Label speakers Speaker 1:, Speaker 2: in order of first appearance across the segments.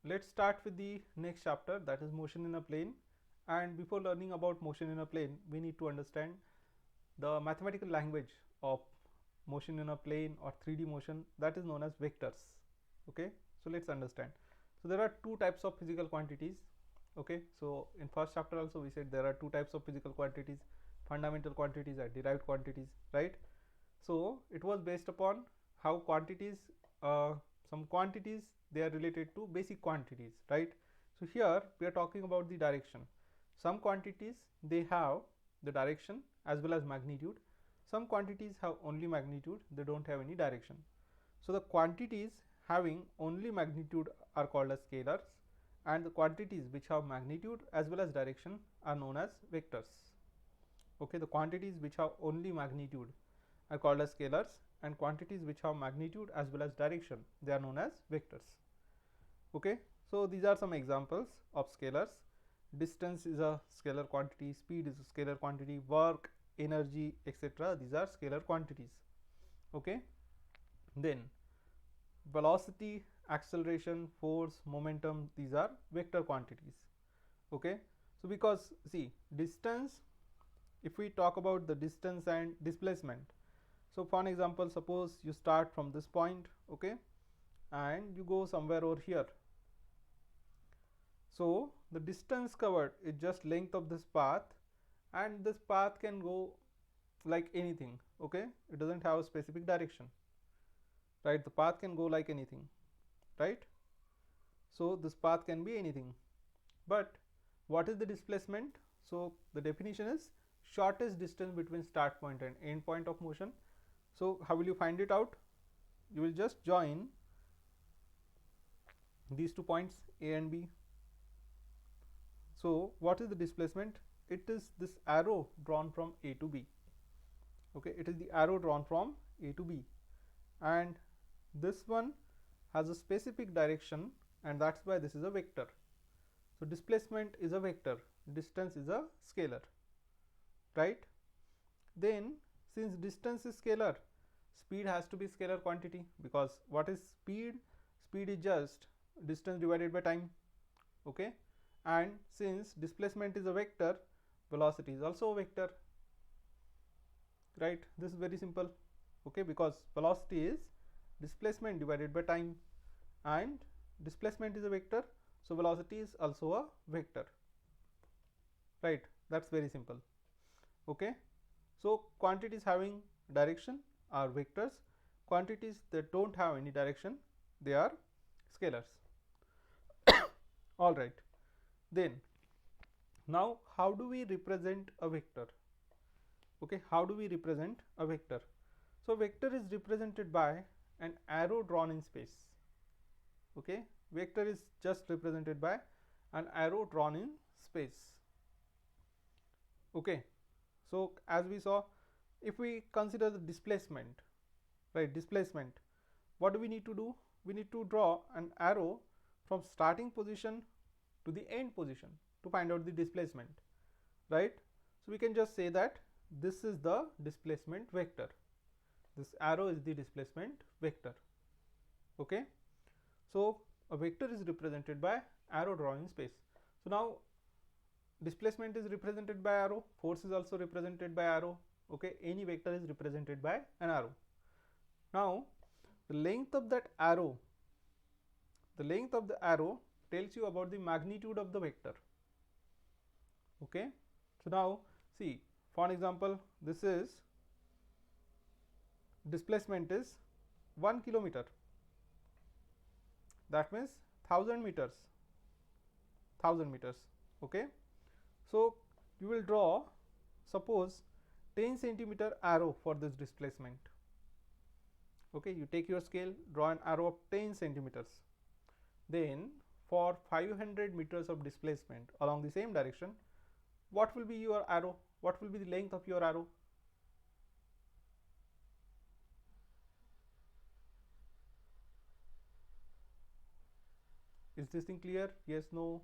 Speaker 1: let's start with the next chapter, that is motion in a plane. And before learning about motion in a plane, we need to understand the mathematical language of motion in a plane or 3D motion, that is known as vectors. Okay, so let's understand. So there are two types of physical quantities. Okay, so in first chapter also we said there are two types of physical quantities, fundamental quantities and derived quantities, right? So it was based upon how quantities, some quantities, they are related to basic quantities, right? So here we are talking about the direction. Some quantities, they have the direction as well as magnitude. Some quantities have only magnitude, they don't have any direction. So the quantities having only magnitude are called as scalars, and the quantities which have magnitude as well as direction are known as vectors. Okay, the quantities which have only magnitude are called as scalars, and quantities which have magnitude as well as direction, they are known as vectors. Okay, so these are some examples of scalars. Distance is a scalar quantity, speed is a scalar quantity, work, energy, etc., these are scalar quantities. Okay, then velocity, acceleration, force, momentum, these are vector quantities. Okay, so because see, distance, if we talk about the distance and displacement, so for an example, suppose you start from this point, okay, and you go somewhere over here. So the distance covered is just length of this path, and this path can go like anything. Okay, it doesn't have a specific direction, right? The path can go like anything, right? So this path can be anything. But what is the displacement? So the definition is shortest distance between start point and end point of motion. So how will you find it out? You will just join these 2 points A and B. So what is the displacement? It is this arrow drawn from A to B. Okay, it is the arrow drawn from A to B, and this one has a specific direction, and that's why this is a vector. So displacement is a vector, distance is a scalar, right? Then since distance is scalar, speed has to be scalar quantity, because what is speed? Speed is just distance divided by time. Okay, and since displacement is a vector, velocity is also a vector, right? This is very simple. Okay, because velocity is displacement divided by time, and displacement is a vector, so velocity is also a vector, right? That's very simple. Okay, so quantities having direction are vectors, quantities that don't have any direction, they are scalars. All right, then now how do we represent a vector? Okay, how do we represent a vector? So vector is represented by an arrow drawn in space. Okay, vector is just represented by an arrow drawn in space. Okay, so as we saw, if we consider the displacement, right, displacement, what do we need to do? We need to draw an arrow from starting position to the end position to find out the displacement, right? So we can just say that this is the displacement vector, this arrow is the displacement vector. Okay, so a vector is represented by arrow drawn in space. So now displacement is represented by arrow, force is also represented by arrow. Okay, any vector is represented by an arrow. Now the length of that arrow, the length of the arrow tells you about the magnitude of the vector. Okay, so now see, for an example, this is displacement is 1 kilometer, that means 1000 meters, 1000 meters. Okay, so you will draw, suppose 10 centimeter arrow for this displacement. Okay, you take your scale, draw an arrow of 10 centimeters. Then for 500 meters of displacement along the same direction, what will be your arrow? What will be the length of your arrow? Is this thing clear? Yes, no?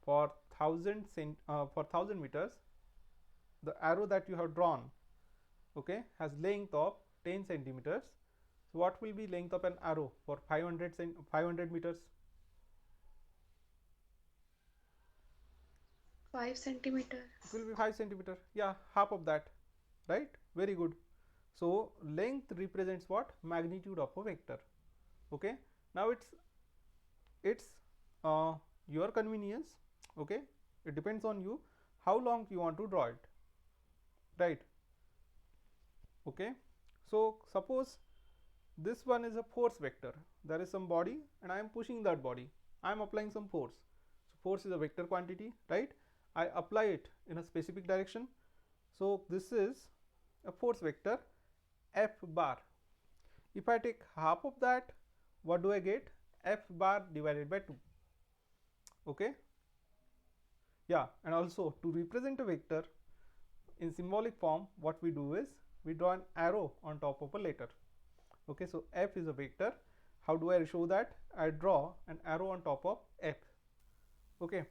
Speaker 1: For 1000 meters, the arrow that you have drawn, okay, has length of 10 centimeters. So what will be length of an arrow for 500 meters?
Speaker 2: 5 centimeter.
Speaker 1: It will be 5 centimeter. Yeah, half of that, right? Very good. So length represents what? Magnitude of a vector. Okay. Now it's uh, your convenience. Okay. It depends on you how long you want to draw it, right? Okay. So suppose this one is a force vector. There is some body and I am pushing that body. I am applying some force. So force is a vector quantity, right? I apply it in a specific direction. So this is a force vector F bar. If I take half of that, what do I get? F bar divided by 2. Okay. Yeah, and also to represent a vector in symbolic form, what we do is we draw an arrow on top of a letter. Okay, so F is a vector. How do I show that? I draw an arrow on top of F. Okay.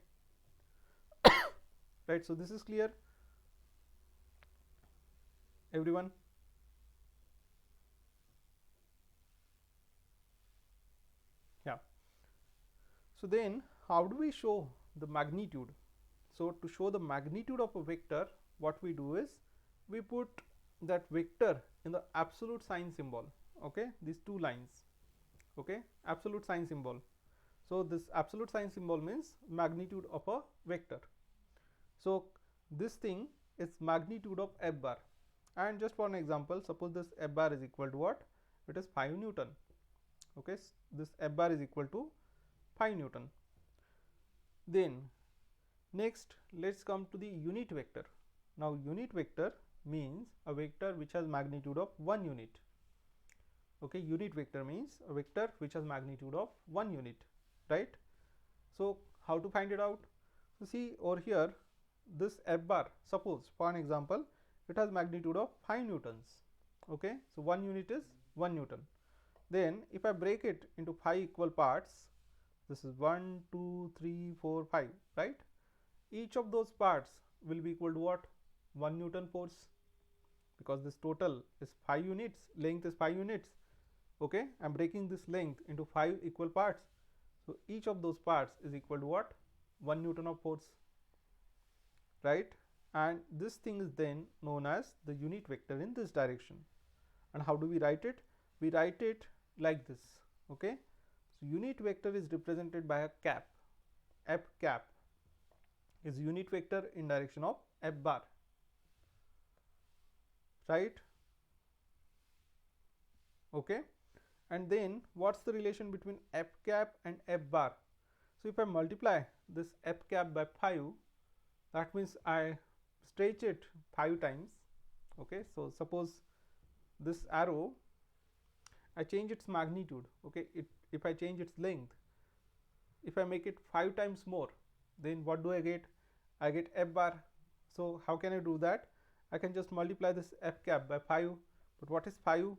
Speaker 1: Right, so this is clear, everyone? Yeah. So then how do we show the magnitude? So to show the magnitude of a vector, what we do is we put that vector in the absolute sign symbol. Okay, these two lines. Okay, absolute sign symbol. So this absolute sign symbol means magnitude of a vector. So this thing is magnitude of F bar. And just for an example, suppose this F bar is equal to what? It is 5 Newton. Okay, this F bar is equal to 5 Newton. Then next let's come to the unit vector. Now unit vector means a vector which has magnitude of 1 unit. Okay, unit vector means a vector which has magnitude of 1 unit, right? So how to find it out? So see over here, this F bar, suppose for an example, it has magnitude of 5 newtons. Okay, so 1 unit is 1 Newton. Then if I break it into 5 equal parts, this is 1, 2, 3, 4, 5, right? Each of those parts will be equal to what? 1 Newton force, because this total is 5 units, length is 5 units. Okay, I am breaking this length into 5 equal parts. So each of those parts is equal to what? 1 Newton of force, right? And this thing is then known as the unit vector in this direction. And how do we write it? We write it like this. Okay, so unit vector is represented by a cap. F cap is unit vector in direction of F bar, right? Okay, and then what's the relation between F cap and F bar? So if I multiply this F cap by 5, that means I stretch it 5 times. Okay, so suppose this arrow, I change its magnitude. Okay, if I change its length, if I make it 5 times more, then what do I get? I get F bar. So how can I do that? I can just multiply this F cap by 5. But what is 5?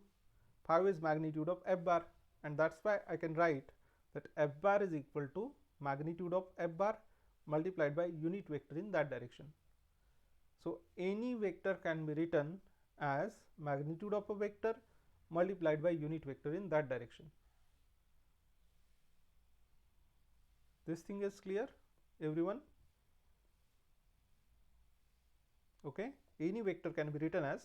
Speaker 1: 5 is magnitude of F bar, and that's why I can write that F bar is equal to magnitude of F bar multiplied by unit vector in that direction. So any vector can be written as magnitude of a vector multiplied by unit vector in that direction. This thing is clear, everyone? Okay, any vector can be written as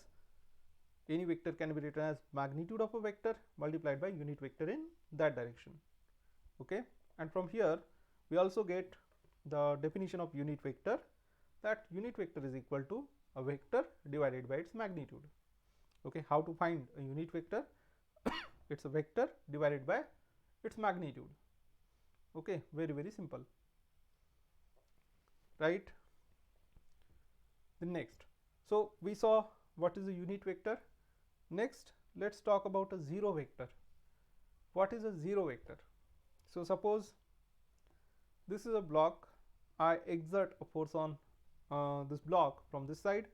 Speaker 1: magnitude of a vector multiplied by unit vector in that direction. Okay, and from here we also get the definition of unit vector, that unit vector is equal to a vector divided by its magnitude. Okay, how to find a unit vector? It's a vector divided by its magnitude. Okay, very simple, right? The next, so we saw what is a unit vector. Next let's talk about a zero vector. What is a zero vector? So suppose this is a block, I exert a force on this block from this side,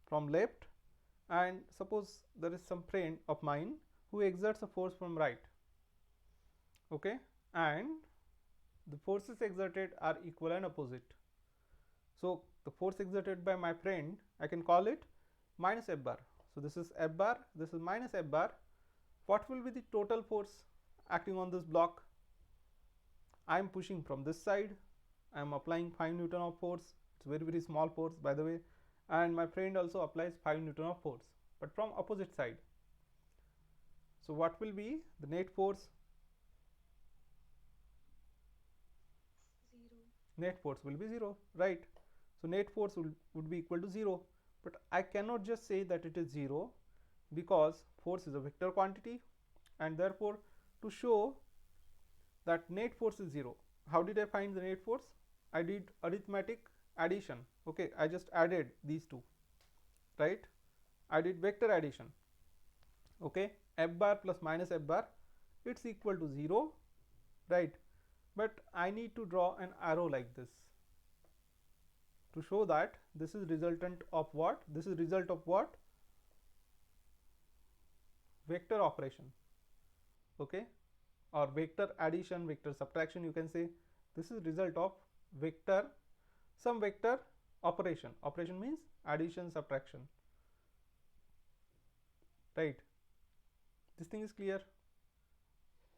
Speaker 1: from left, and suppose there is some friend of mine who exerts a force from right. Okay, and the forces exerted are equal and opposite. So the force exerted by my friend, I can call it minus F bar. So this is F bar, this is minus F bar. What will be the total force acting on this block? I am pushing from this side, I am applying 5 Newton of force, it's very small force by the way, and my friend also applies 5 Newton of force, but from opposite side. So what will be the net force? Net force will be 0, right? So net force would be equal to 0, but I cannot just say that it is 0 because force is a vector quantity, and therefore to show that net force is 0, how did I find the net force? I did arithmetic addition. Okay, I just added these two, right? I did vector addition. Okay, f bar plus minus f bar, it's equal to 0, right? But I need to draw an arrow like this to show that this is resultant of what? This is result of what? Vector operation. Okay, or vector addition, vector subtraction, you can say. This is result of vector, some vector operation. Operation means addition, subtraction, right? This thing is clear.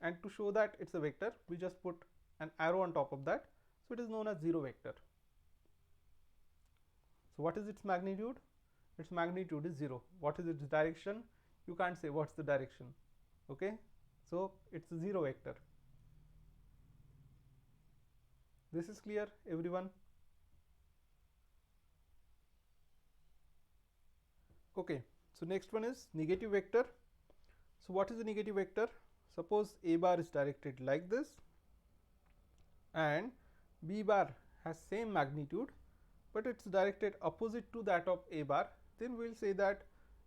Speaker 1: And to show that it's a vector, we just put an arrow on top of that, so it is known as 0 vector. So what is its magnitude? Its magnitude is 0. What is its direction? You can't say what's the direction. Okay, so it's a 0 vector. This is clear, everyone? Okay, so next one is negative vector. So what is the negative vector? Suppose a bar is directed like this and b bar has same magnitude, but it's directed opposite to that of a bar, then we will say that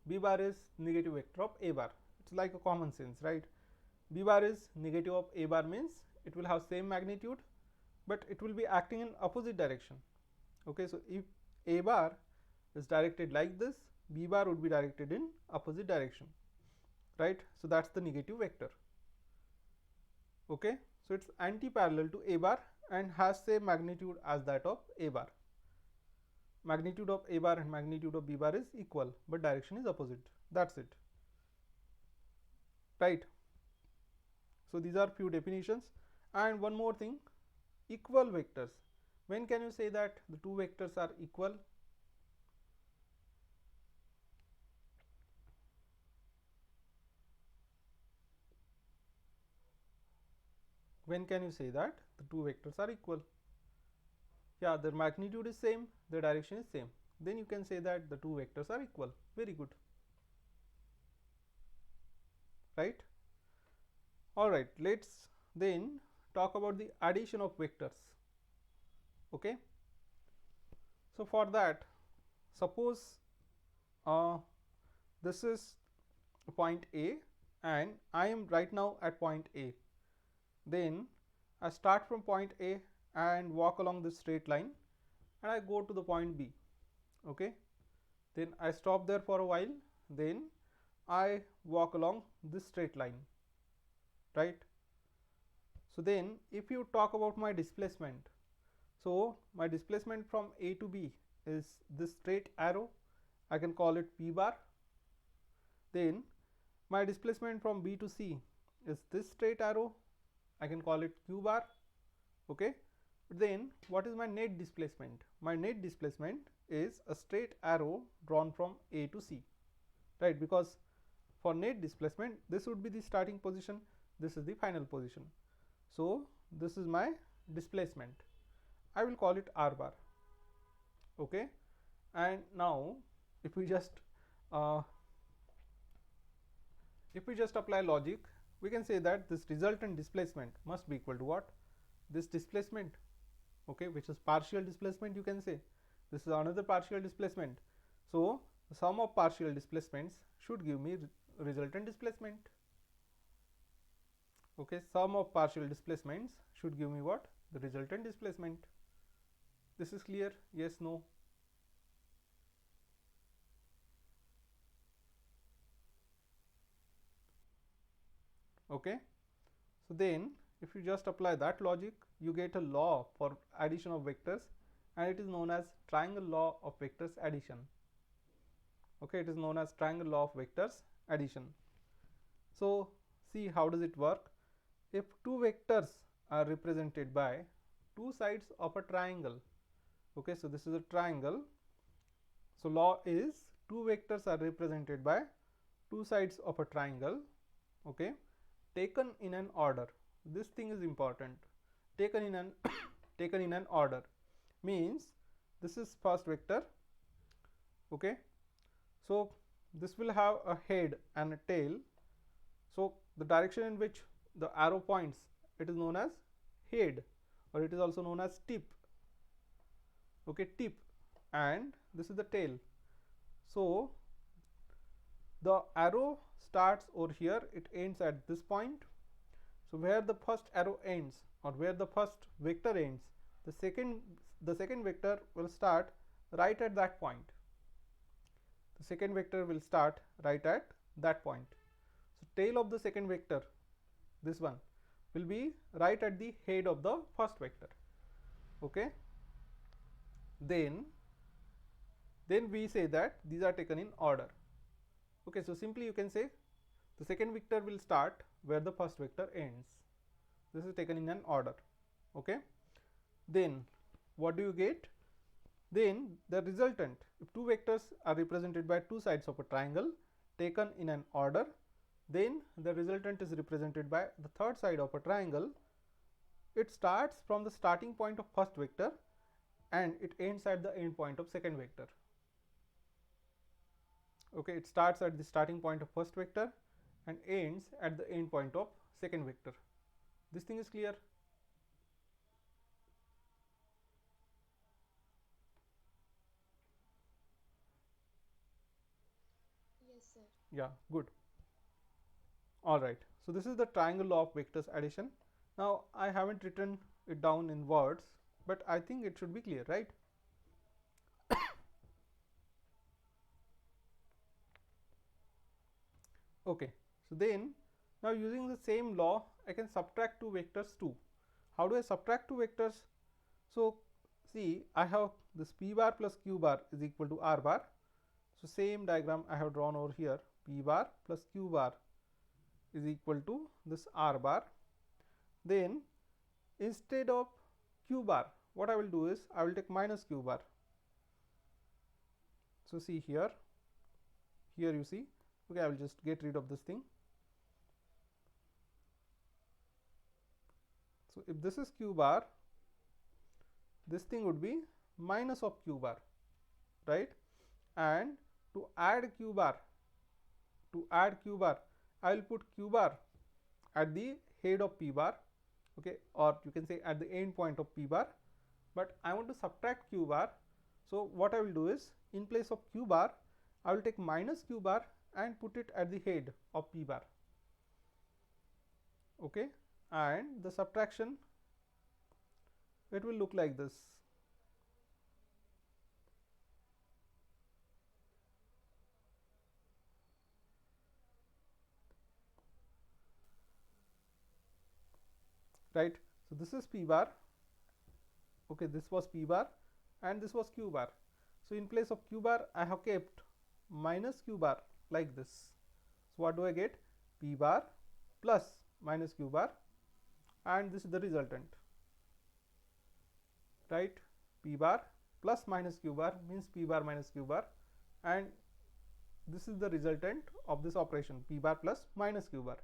Speaker 1: b bar is negative vector of a bar. It's like a common sense, right? B bar is negative of a bar means it will have same magnitude, but it will be acting in opposite direction. Okay, so if a bar is directed like this, b bar would be directed in opposite direction, right? So that's the negative vector. Okay, so it's anti-parallel to a bar and has same magnitude as that of a bar. Magnitude of a bar and magnitude of b bar is equal, but direction is opposite. That's it, right? So these are few definitions. And one more thing, equal vectors. When can you say that the two vectors are equal? When can you say that the two vectors are equal? Yeah, their magnitude is same, their direction is same. Then you can say that the two vectors are equal. Very good, right? Alright, let's then talk about the addition of vectors. Okay, so for that, suppose this is point A and I am right now at point A. Then I start from point A and walk along this straight line and I go to the point B. Okay, then I stop there for a while, then I walk along this straight line, right? So then if you talk about my displacement, so my displacement from A to B is this straight arrow, I can call it P bar. Then my displacement from B to C is this straight arrow, I can call it Q bar. Okay, then what is my net displacement? My net displacement is a straight arrow drawn from A to C, right? Because for net displacement, this would be the starting position, this is the final position. So this is my displacement, I will call it R bar. Okay, and now if we just apply logic, we can say that this resultant displacement must be equal to what? This displacement, okay, which is partial displacement, you can say. This is another partial displacement. So the sum of partial displacements should give me resultant displacement. Okay, sum of partial displacements should give me what? The resultant displacement. This is clear? Yes, no? Okay, so then if you just apply that logic, you get a law for addition of vectors, and it is known as triangle law of vectors addition. Okay, it is known as triangle law of vectors addition. So see, how does it work? If two vectors are represented by two sides of a triangle, Okay, so this is a triangle. So law is two vectors are represented by two sides of a triangle, okay, taken in an order. This thing is important. Taken in an taken in an order means this is first vector, okay. So this will have a head and a tail. So the direction in which the arrow points, it is known as head, or it is also known as tip, okay, tip, and this is the tail. So the arrow starts over here, it ends at this point. So where the first arrow ends, or where the first vector ends, the second vector will start right at that point. The second vector will start right at that point. So tail of the second vector, this one, will be right at the head of the first vector, okay. Then we say that these are taken in order, okay. So simply you can say the second vector will start where the first vector ends. This is taken in an order, okay. Then what do you get? Then the resultant, if two vectors are represented by two sides of a triangle taken in an order, then the resultant is represented by the third side of a triangle. It starts from the starting point of first vector and it ends at the end point of second vector, okay. It starts at the starting point of first vector and ends at the end point of second vector. This thing is clear?
Speaker 2: Yes, sir.
Speaker 1: Yeah, good. All right. So this is the triangle law of vectors addition. Now I haven't written it down in words, but I think it should be clear, right? Okay. So then now using the same law, I can subtract two vectors too. How do I subtract two vectors? So see, I have this p bar plus q bar is equal to r bar. So same diagram I have drawn over here. P bar plus q bar is equal to this r bar. Then instead of q bar, what I will do is I will take minus q bar. So see here you see, okay, I will just get rid of this thing. So if this is q bar, this thing would be minus of q bar, right? And to add q bar, I will put q bar at the head of p bar, okay, or you can say at the end point of p bar, but I want to subtract q bar. So what I will do is, in place of q bar, I will take minus q bar and put it at the head of p bar, okay, and the subtraction, it will look like this. Right. So this is p bar, okay, this was p bar and this was q bar. So in place of q bar, I have kept minus q bar like this. So what do I get? P bar plus minus q bar, and this is the resultant, right? P bar plus minus q bar means p bar minus q bar, and this is the resultant of this operation, p bar plus minus q bar.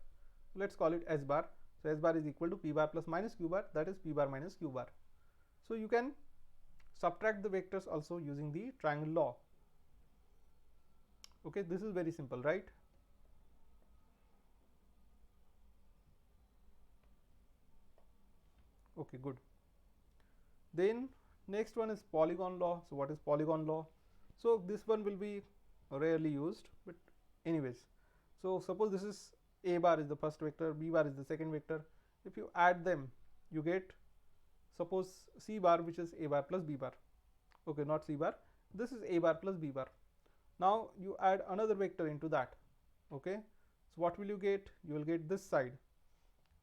Speaker 1: Let's call it s bar. So s bar is equal to p bar plus minus q bar, that is p bar minus q bar. So you can subtract the vectors also using the triangle law. Okay, this is very simple, right? Okay, good. Then next one is polygon law. So what is polygon law? So this one will be rarely used, but anyways, so suppose this is a bar is the first vector, b bar is the second vector. If you add them, you get, suppose, c bar, which is a bar plus b bar. Okay, not c bar, this is a bar plus b bar. Now you add another vector into that, okay. So what will you get? You will get this side,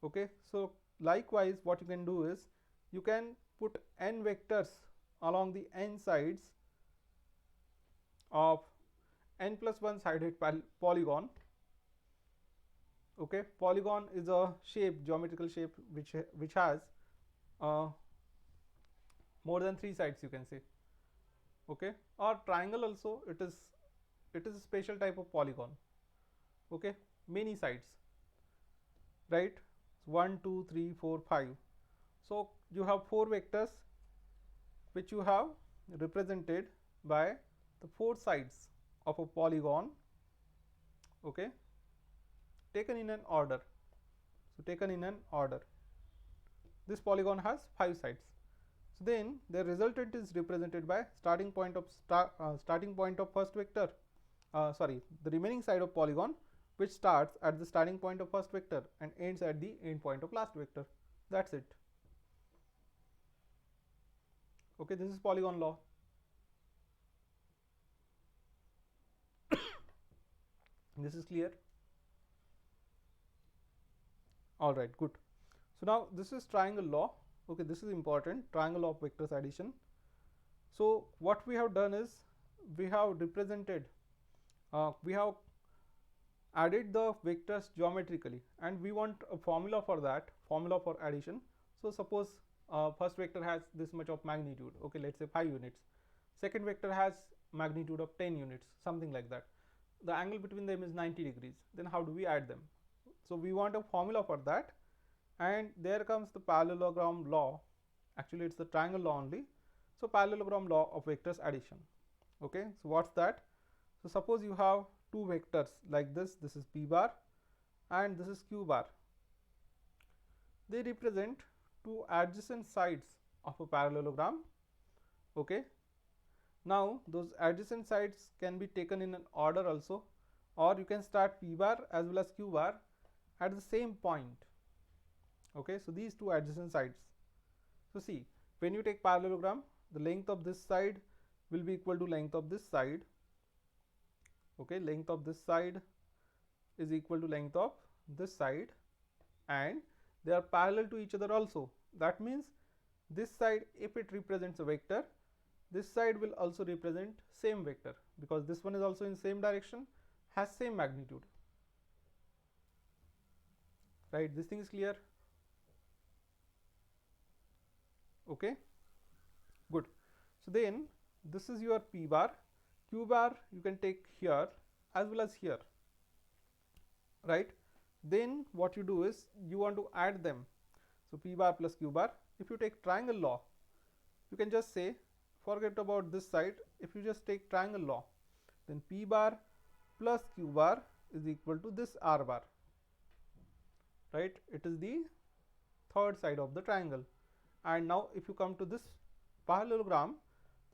Speaker 1: okay. So likewise, what you can do is you can put n vectors along the n sides of n plus 1 sided polygon, okay. Polygon is a shape, geometrical shape, which has more than 3 sides, you can say. okay, or triangle also, it is a special type of polygon, okay, many sides, right? 1 2 3 4 5. So you have four vectors which you have represented by the four sides of a polygon, okay, taken in an order. So taken in an order, this polygon has five sides. So then the resultant is represented by starting point of first vector, the remaining side of polygon, which starts at the starting point of first vector and ends at the end point of last vector. That's it. Okay, this is polygon law. This is clear? All right, good. So now this is triangle law. Okay, this is important, triangle law of vectors addition. So what we have done is we have represented, we have added the vectors geometrically, and we want a formula for that, formula for addition. So suppose first vector has this much of magnitude, okay, let's say 5 units. Second vector has magnitude of 10 units, something like that. The angle between them is 90 degrees. Then how do we add them? So we want a formula for that, and there comes the parallelogram law. Actually it's the triangle law only. So parallelogram law of vectors addition. Okay, so what's that? So suppose you have two vectors like this is p bar and this is q bar. They represent two adjacent sides of a parallelogram. Okay, now those adjacent sides can be taken in an order also, or you can start p bar as well as q bar at the same point. Okay, so these two adjacent sides. So see, when you take parallelogram, the length of this side will be equal to length of this side. Okay, length of this side is equal to length of this side, and they are parallel to each other also. That means this side, if it represents a vector, this side will also represent same vector, because this one is also in same direction, has same magnitude, right? This thing is clear? Okay, good. So then this is your p bar. Q bar you can take here as well as here, right? Then what you do is you want to add them. So p bar plus q bar. If you take triangle law, you can just say, forget about this side. If you just take triangle law, then p bar plus q bar is equal to this r bar, right? It is the third side of the triangle. And now if you come to this parallelogram,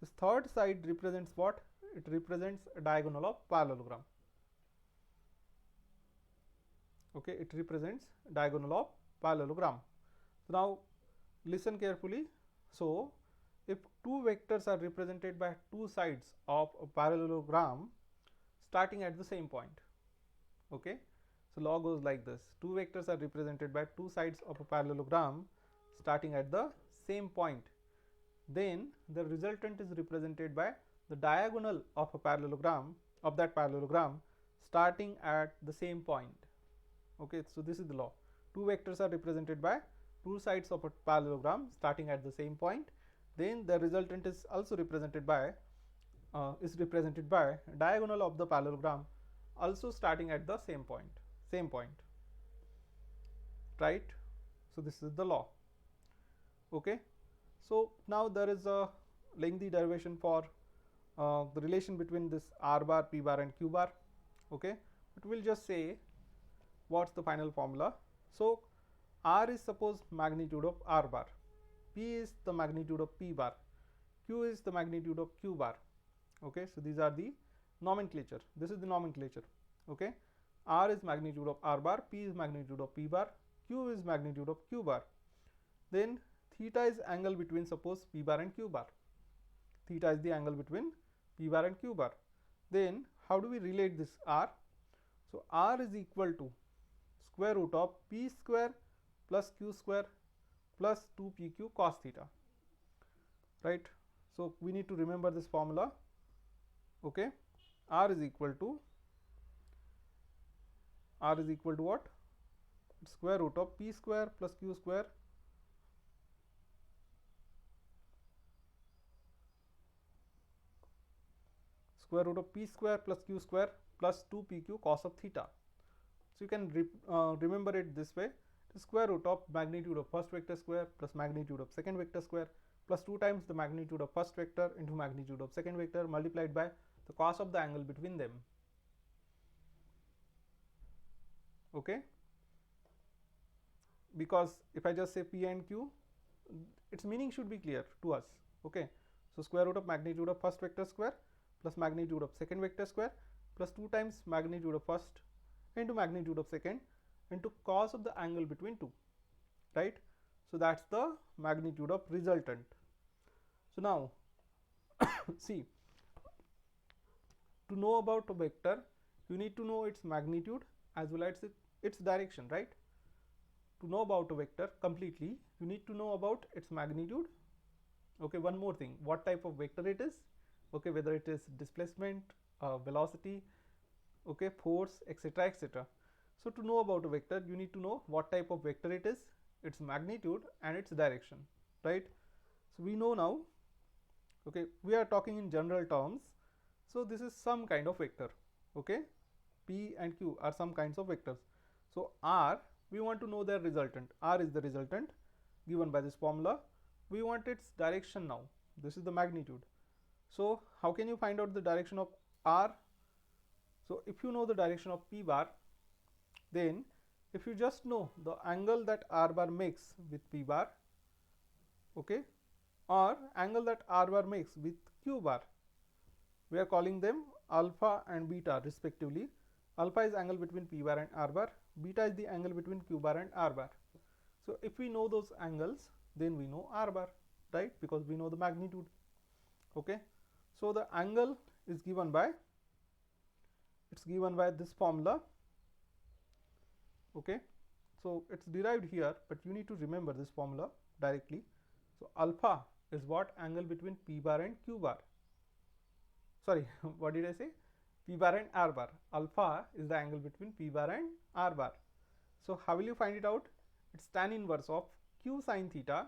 Speaker 1: this third side represents what? It represents a diagonal of parallelogram. Okay, it represents diagonal of parallelogram. So now listen carefully. So if two vectors are represented by two sides of a parallelogram starting at the same point, okay, so law goes like this: two vectors are represented by two sides of a parallelogram starting at the same point, then the resultant is represented by the diagonal of a parallelogram, of that parallelogram, starting at the same point. Okay, so this is the law. Two vectors are represented by two sides of a parallelogram starting at the same point, then the resultant is also represented by diagonal of the parallelogram also starting at the same point, right? So this is the law. Okay, so now there is a lengthy derivation for the relation between this r bar, p bar and q bar. Okay, but we'll just say what's the final formula. So r is suppose magnitude of r bar, p is the magnitude of p bar, q is the magnitude of q bar. Okay, so these are the nomenclature. This is the nomenclature. Okay, r is magnitude of r bar, p is magnitude of p bar, q is magnitude of q bar. Then theta is angle between, suppose, p bar and q bar. Theta is the angle between p bar and q bar. Then how do we relate this r? So r is equal to square root of p square plus q square plus 2pq cos theta, right? So we need to remember this formula. Okay, r is equal to what? Square root of p square plus q square square root of p square plus q square plus 2pq cos of theta. So you can remember it this way: the square root of magnitude of first vector square plus magnitude of second vector square plus 2 times the magnitude of first vector into magnitude of second vector multiplied by the cos of the angle between them. Okay, because if I just say p and q, its meaning should be clear to us. Okay, so square root of magnitude of first vector square plus magnitude of second vector square plus 2 times magnitude of first into magnitude of second into cos of the angle between two, right? So that's the magnitude of resultant. So now see, to know about a vector you need to know its magnitude as well as its direction, right? To know about a vector completely you need to know about its magnitude. Okay, one more thing, what type of vector it is, okay, whether it is displacement, velocity, okay, force, etc., etc. So to know about a vector you need to know what type of vector it is, its magnitude and its direction, right? So we know now, okay, we are talking in general terms. So this is some kind of vector, okay, p and q are some kinds of vectors. So r, we want to know their resultant. R is the resultant given by this formula. We want its direction now. This is the magnitude. So how can you find out the direction of r? So if you know the direction of p bar, then if you just know the angle that r bar makes with p bar, okay, or angle that r bar makes with q bar, we are calling them alpha and beta respectively. Alpha is angle between p bar and r bar, beta is the angle between q bar and r bar. So if we know those angles, then we know r bar, right, because we know the magnitude. Okay, so the angle is given by, it's given by this formula. Okay, so it's derived here, but you need to remember this formula directly. So alpha is what? Angle between p bar and q bar. Sorry, what did I say? P bar and r bar. Alpha is the angle between p bar and r bar. So how will you find it out? It's tan inverse of q sin theta.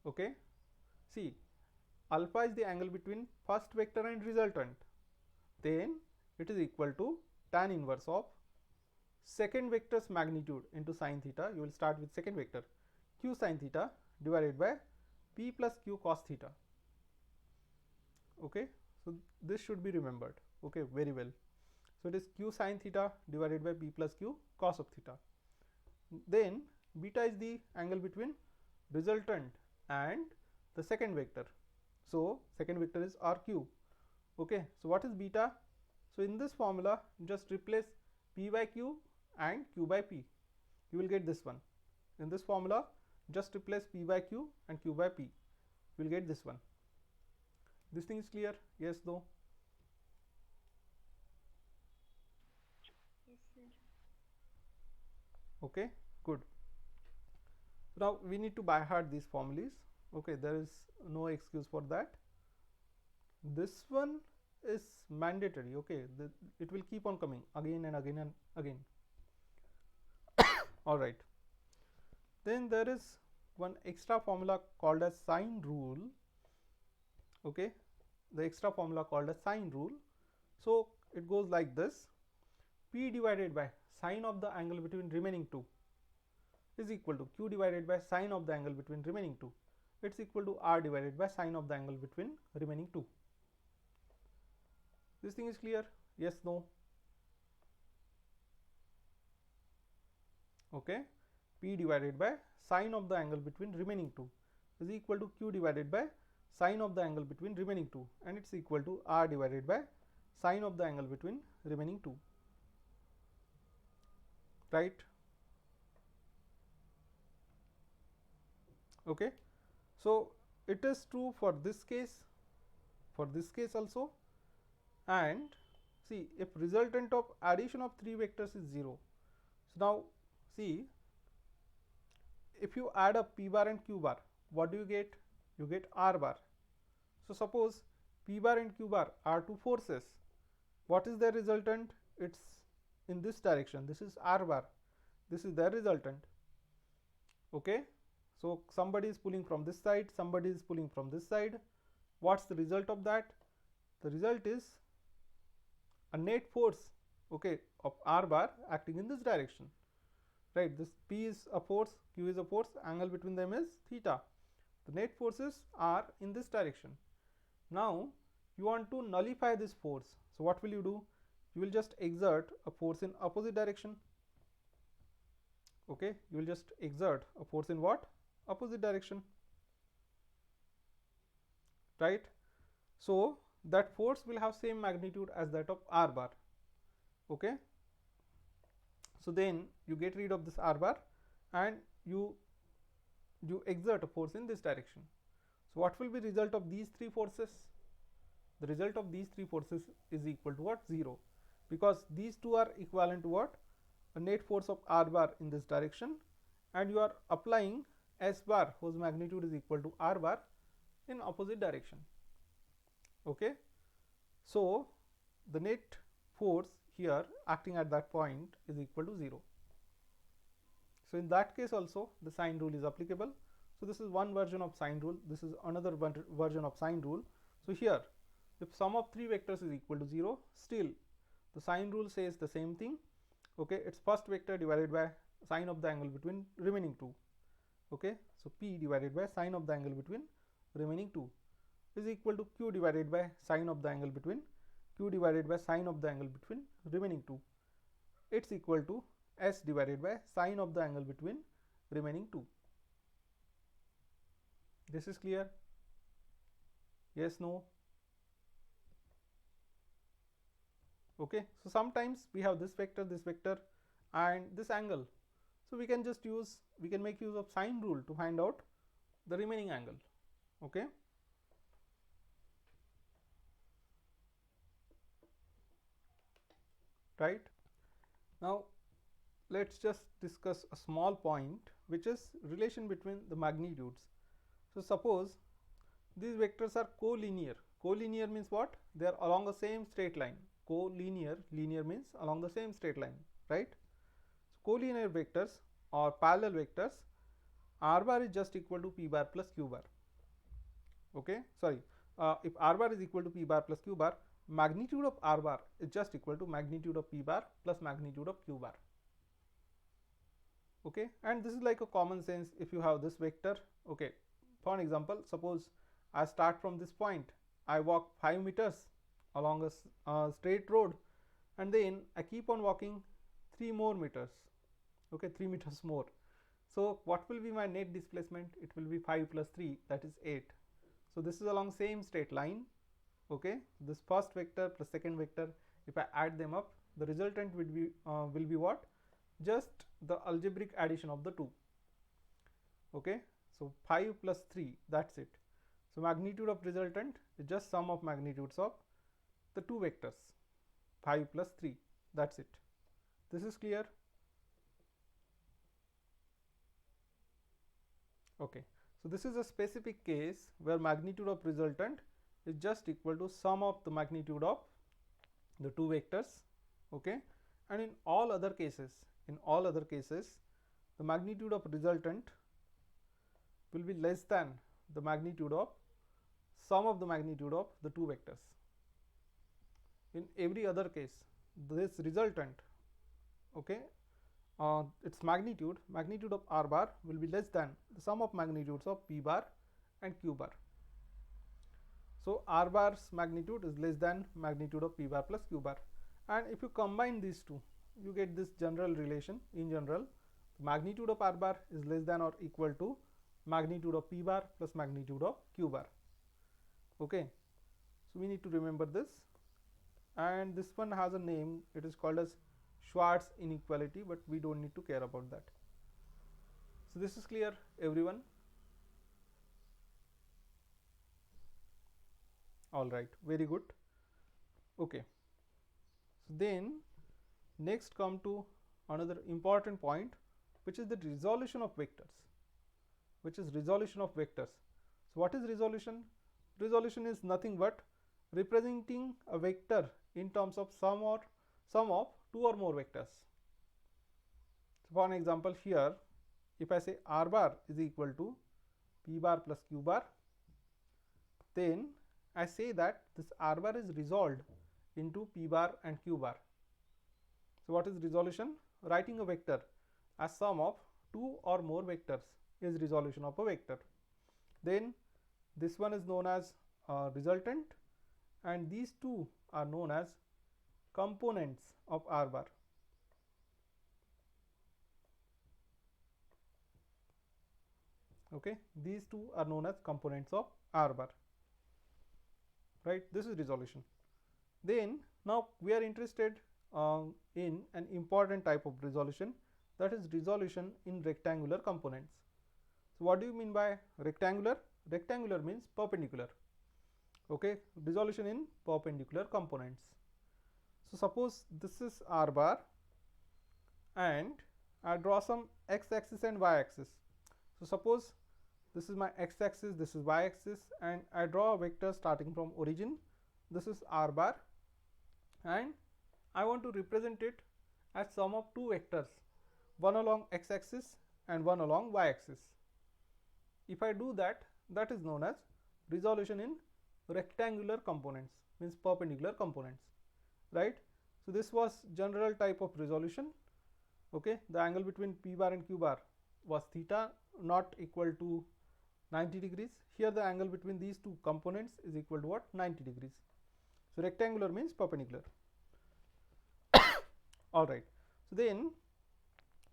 Speaker 1: Okay, see, alpha is the angle between first vector and resultant, then it is equal to tan inverse of second vector's magnitude into sin theta. You will start with second vector, q sin theta divided by p plus q cos theta. Okay, so this should be remembered, okay, very well. So it is q sin theta divided by p plus q cos of theta. Then beta is the angle between resultant and the second vector. So second vector is rq. Okay, so what is beta? So in this formula just replace p by q and q by p. You will get this one. In this formula just replace p by q and q by p. You will get this one. This thing is clear? Yes, no?
Speaker 2: Yes, sir.
Speaker 1: Okay, good. Now we need to by heart these formulas. Okay, there is no excuse for that. This one is mandatory. Okay, it will keep on coming again and again and again. All right. Then there is one extra formula called as sine rule. Okay, the extra formula called as sine rule. So it goes like this: p divided by sine of the angle between remaining two is equal to q divided by sine of the angle between remaining two. It's equal to r divided by sine of the angle between remaining two. This thing is clear? Yes, no? Okay, p divided by sine of the angle between remaining two is equal to q divided by sine of the angle between remaining two, and it's equal to r divided by sine of the angle between remaining two, right? Okay, so it is true for this case also. And see, if resultant of addition of three vectors is 0, so now see, if you add up p bar and q bar, what do you get? You get r bar. So suppose p bar and q bar are two forces. What is their resultant? It's in this direction. This is r bar. This is their resultant. Okay, so somebody is pulling from this side, somebody is pulling from this side. What's the result of that? the result is a net force, okay, of r bar acting in this direction, right? This P is a force, Q is a force, angle between them is theta. The net forces are in this direction. Now you want to nullify this force, so what will you do? You will just exert a force in opposite direction, okay? You will just exert a force in what? Opposite direction, right? So that force will have same magnitude as that of r bar, okay? So then you get rid of this r bar and you exert a force in this direction. So what will be result of these three forces? The result of these three forces is equal to what? 0, because these two are equivalent to what? A net force of r bar in this direction, and you are applying s bar whose magnitude is equal to r bar in opposite direction, okay? So the net force here acting at that point is equal to 0. So in that case also the sine rule is applicable. So this is one version of sine rule, this is another version of sine rule. So here if sum of three vectors is equal to 0, still the sine rule says the same thing, okay? It's first vector divided by sine of the angle between remaining two, okay? So P divided by sine of the angle between remaining two is equal to Q divided by sine of the angle between remaining two. It's equal to S divided by sine of the angle between remaining two. This is clear? Yes, no? Okay, so sometimes we have this vector and this angle, so we can make use of sine rule to find out the remaining angle, okay? Right? Now let's just discuss a small point, which is relation between the magnitudes. So suppose these vectors are collinear. Collinear means what? They are along the same straight line. Collinear, linear means along the same straight line, right? So collinear vectors or parallel vectors, r bar is just equal to p bar plus q bar, okay? Sorry, if r bar is equal to p bar plus q bar, magnitude of r bar is just equal to magnitude of p bar plus magnitude of q bar, okay? And this is like a common sense. If you have this vector, okay, for an example, suppose I start from this point, I walk 5 meters along a straight road, and then I keep on walking 3 more meters, okay, 3 meters more. So what will be my net displacement? It will be 5 plus 3, that is 8. So this is along same straight line, okay? This first vector plus second vector, if I add them up, the resultant will be what? Just the algebraic addition of the two, okay? So 5 plus 3, that's it. So magnitude of resultant is just sum of magnitudes of the two vectors, 5 plus 3, that's it. This is clear? Okay, so this is a specific case where magnitude of resultant is just equal to sum of the magnitude of the two vectors, okay? And in all other cases, the magnitude of resultant will be less than the magnitude of sum of the magnitude of the two vectors. In every other case, this resultant, okay, its magnitude of r bar will be less than the sum of magnitudes of p bar and q bar. So r bar's magnitude is less than magnitude of p bar plus q bar, and if you combine these two, you get this general relation. In general, magnitude of r bar is less than or equal to magnitude of p bar plus magnitude of q bar, okay? So we need to remember this, and this one has a name. It is called as Schwarz inequality, but we don't need to care about that. So this is clear, everyone? All right, very good. Okay, so then next come to another important point, which is the resolution of vectors. So what is resolution? Resolution is nothing but representing a vector in terms of sum of two or more vectors. So for an example, here if I say r bar is equal to p bar plus q bar, then I say that this r bar is resolved into p bar and q bar. So what is resolution? Writing a vector as sum of two or more vectors is resolution of a vector. Then this one is known as resultant, and these two are known as components of r bar. Okay, these two are known as components of r bar, right? This is resolution. Then now we are interested in an important type of resolution, that is resolution in rectangular components. So what do you mean by rectangular? Rectangular means perpendicular. Okay, resolution in perpendicular components. So suppose this is r bar and I draw some x axis and y axis. So suppose this is my x axis, this is y axis, and I draw a vector starting from origin. This is r bar, and I want to represent it as sum of two vectors, one along x axis and one along y axis. If I do that, that is known as resolution in rectangular components, means perpendicular components, right? So this was general type of resolution. Okay, the angle between p bar and q bar was theta not equal to 90 degrees. Here the angle between these two components is equal to what? 90 degrees. So rectangular means perpendicular. All right. So then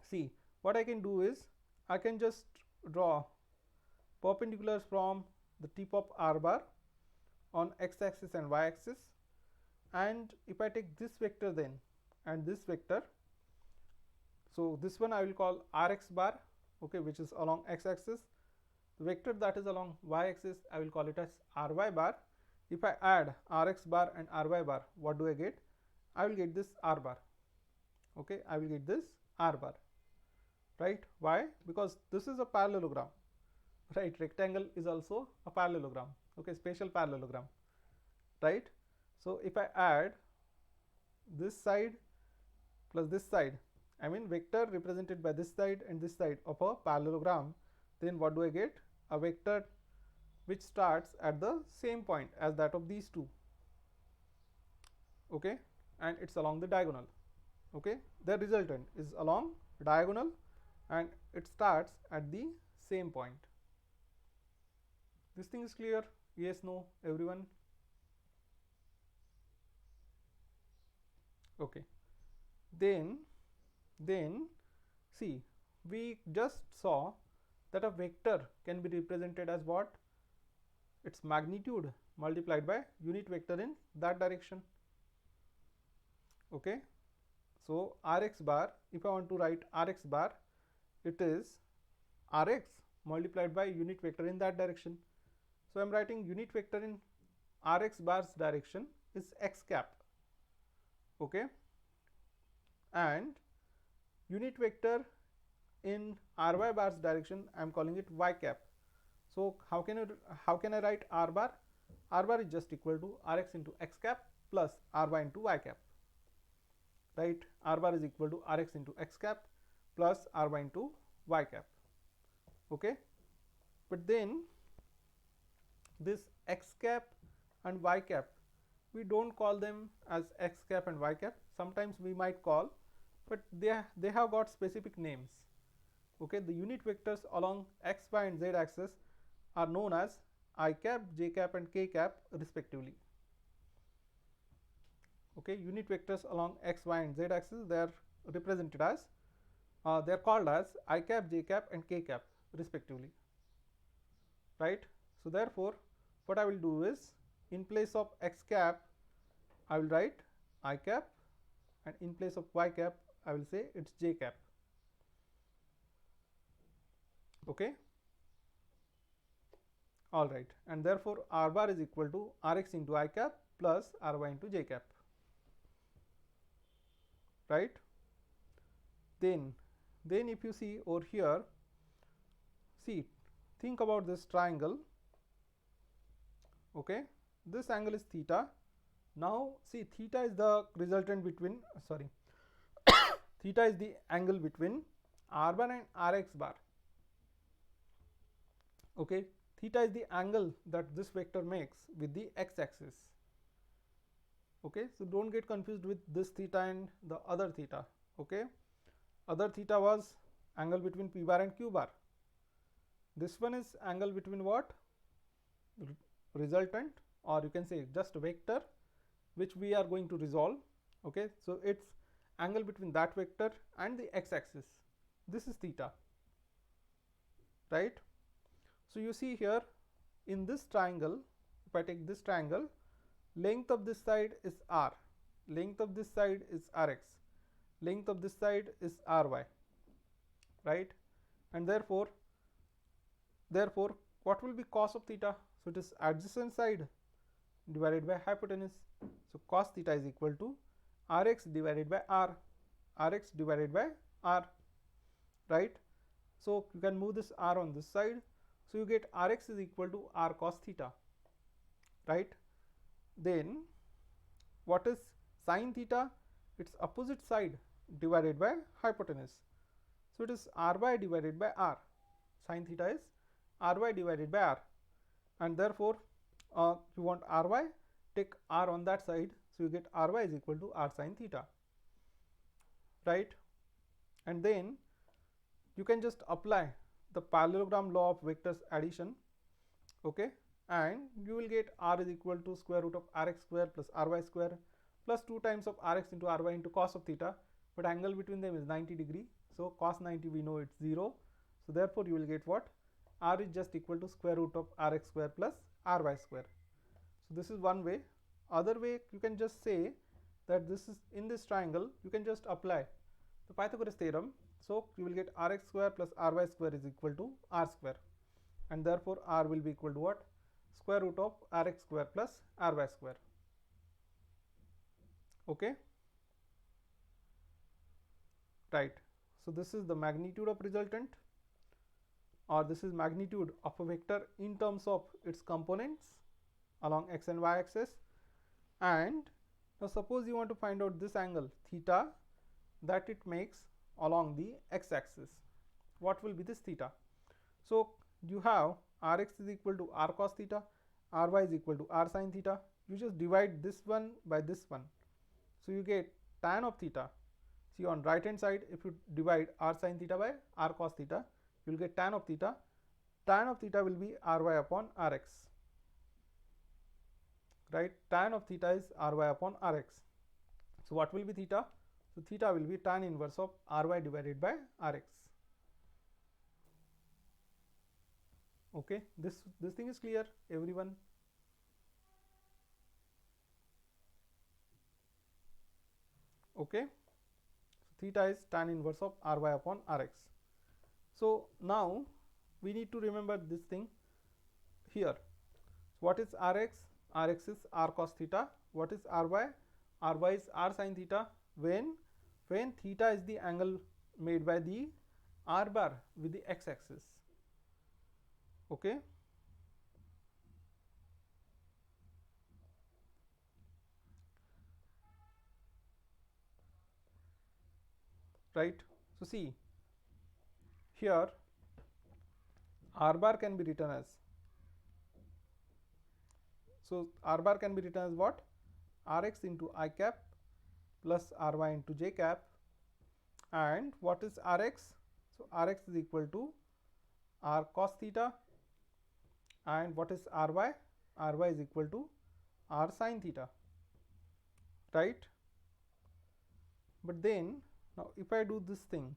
Speaker 1: see, what I can do is I can just draw perpendiculars from the tip of r bar on x axis and y axis, and if I take this vector then and this vector, so this one I will call rx bar, okay, which is along x axis. The vector that is along y axis I will call it as ry bar. If I add rx bar and ry bar, what do I get? I will get this r bar. Okay, I will get this r bar, right? Why? Because this is a parallelogram, right? Rectangle is also a parallelogram, okay, spatial parallelogram, right? So if I add this side plus this side, I mean vector represented by this side and this side of a parallelogram, then what do I get? A vector which starts at the same point as that of these two, okay, and it's along the diagonal. Okay, the resultant is along diagonal and it starts at the same point. This thing is clear? Yes, no, everyone? Okay, then see, we just saw that a vector can be represented as what? Its magnitude multiplied by unit vector in that direction. Okay, so rx bar, if I want to write rx bar, it is rx multiplied by unit vector in that direction. So I am writing unit vector in rx bar's direction is x cap, okay, and unit vector in ry bar's direction I am calling it y cap. So how can I write r bar? R bar is just equal to rx into x cap plus ry into y cap, right? R bar is equal to rx into x cap plus ry into y cap, okay. But then this x cap and y cap, we don't call them as x cap and y cap. Sometimes we might call, but they have got specific names, okay. The unit vectors along x, y and z axis are known as I cap, j cap and k cap respectively, okay. Unit vectors along x, y and z axis, they are represented as they are called as I cap, j cap and k cap respectively, right? So therefore what I will do is, in place of x cap I will write I cap, and in place of y cap I will say it's j cap, okay. All right, and therefore r bar is equal to rx into I cap plus ry into j cap, right? Then if you see over here, see, think about this triangle, okay. This angle is theta. Now see, theta is the resultant between, sorry, theta is the angle between r bar and rx bar, okay. theta is the angle that this vector makes with the x-axis. Okay, so don't get confused with this theta and the other theta. Okay, other theta was angle between p bar and q bar. This one is angle between what? Resultant, or you can say just a vector which we are going to resolve. Okay, so it's angle between that vector and the x-axis. This is theta, right? So you see here in this triangle, if I take this triangle, length of this side is r, length of this side is rx, length of this side is ry, right? And therefore what will be cos of theta? So it is adjacent side divided by hypotenuse. So cos theta is equal to rx divided by r, rx divided by r, right? So you can move this r on this side. So you get rx is equal to r cos theta, right? Then what is sin theta? Its opposite side divided by hypotenuse. So it is ry divided by r. Sin theta is ry divided by r, and therefore you want ry, take r on that side, so you get ry is equal to r sin theta, right? And then you can just apply the parallelogram law of vectors addition. Okay, and you will get r is equal to square root of rx square plus ry square plus 2 times of rx into ry into cos of theta, but angle between them is 90 degree. So cos 90 we know it's 0. So therefore you will get what? R is just equal to square root of rx square plus ry square. So this is one way. Other way, you can just say that this is in this triangle, you can just apply the Pythagoras theorem. So you will get rx square plus ry square is equal to r square, and therefore r will be equal to what? Square root of rx square plus ry square. Okay, right? So this is the magnitude of resultant, or this is magnitude of a vector in terms of its components along x and y axis. And now suppose you want to find out this angle theta that it makes along the x axis. What will be this theta? So you have rx is equal to r cos theta, ry is equal to r sin theta. You just divide this one by this one, so you get tan of theta. See, on right hand side, if you divide r sin theta by r cos theta, you will get tan of theta. Tan of theta will be ry upon rx, right? Tan of theta is ry upon rx. So what will be theta? So theta will be tan inverse of ry divided by rx. Okay, this thing is clear, everyone? Okay, so theta is tan inverse of ry upon rx. So now we need to remember this thing here. What is rx? Rx is r cos theta. What is ry? Ry is r sin theta. When theta is the angle made by the r bar with the x axis. Okay, right? So see here, r bar can be written as, so r bar can be written as what? Rx into I cap plus ry into j cap. And what is rx? So rx is equal to r cos theta. And what is ry? Ry is equal to r sin theta, right? But then now if I do this thing,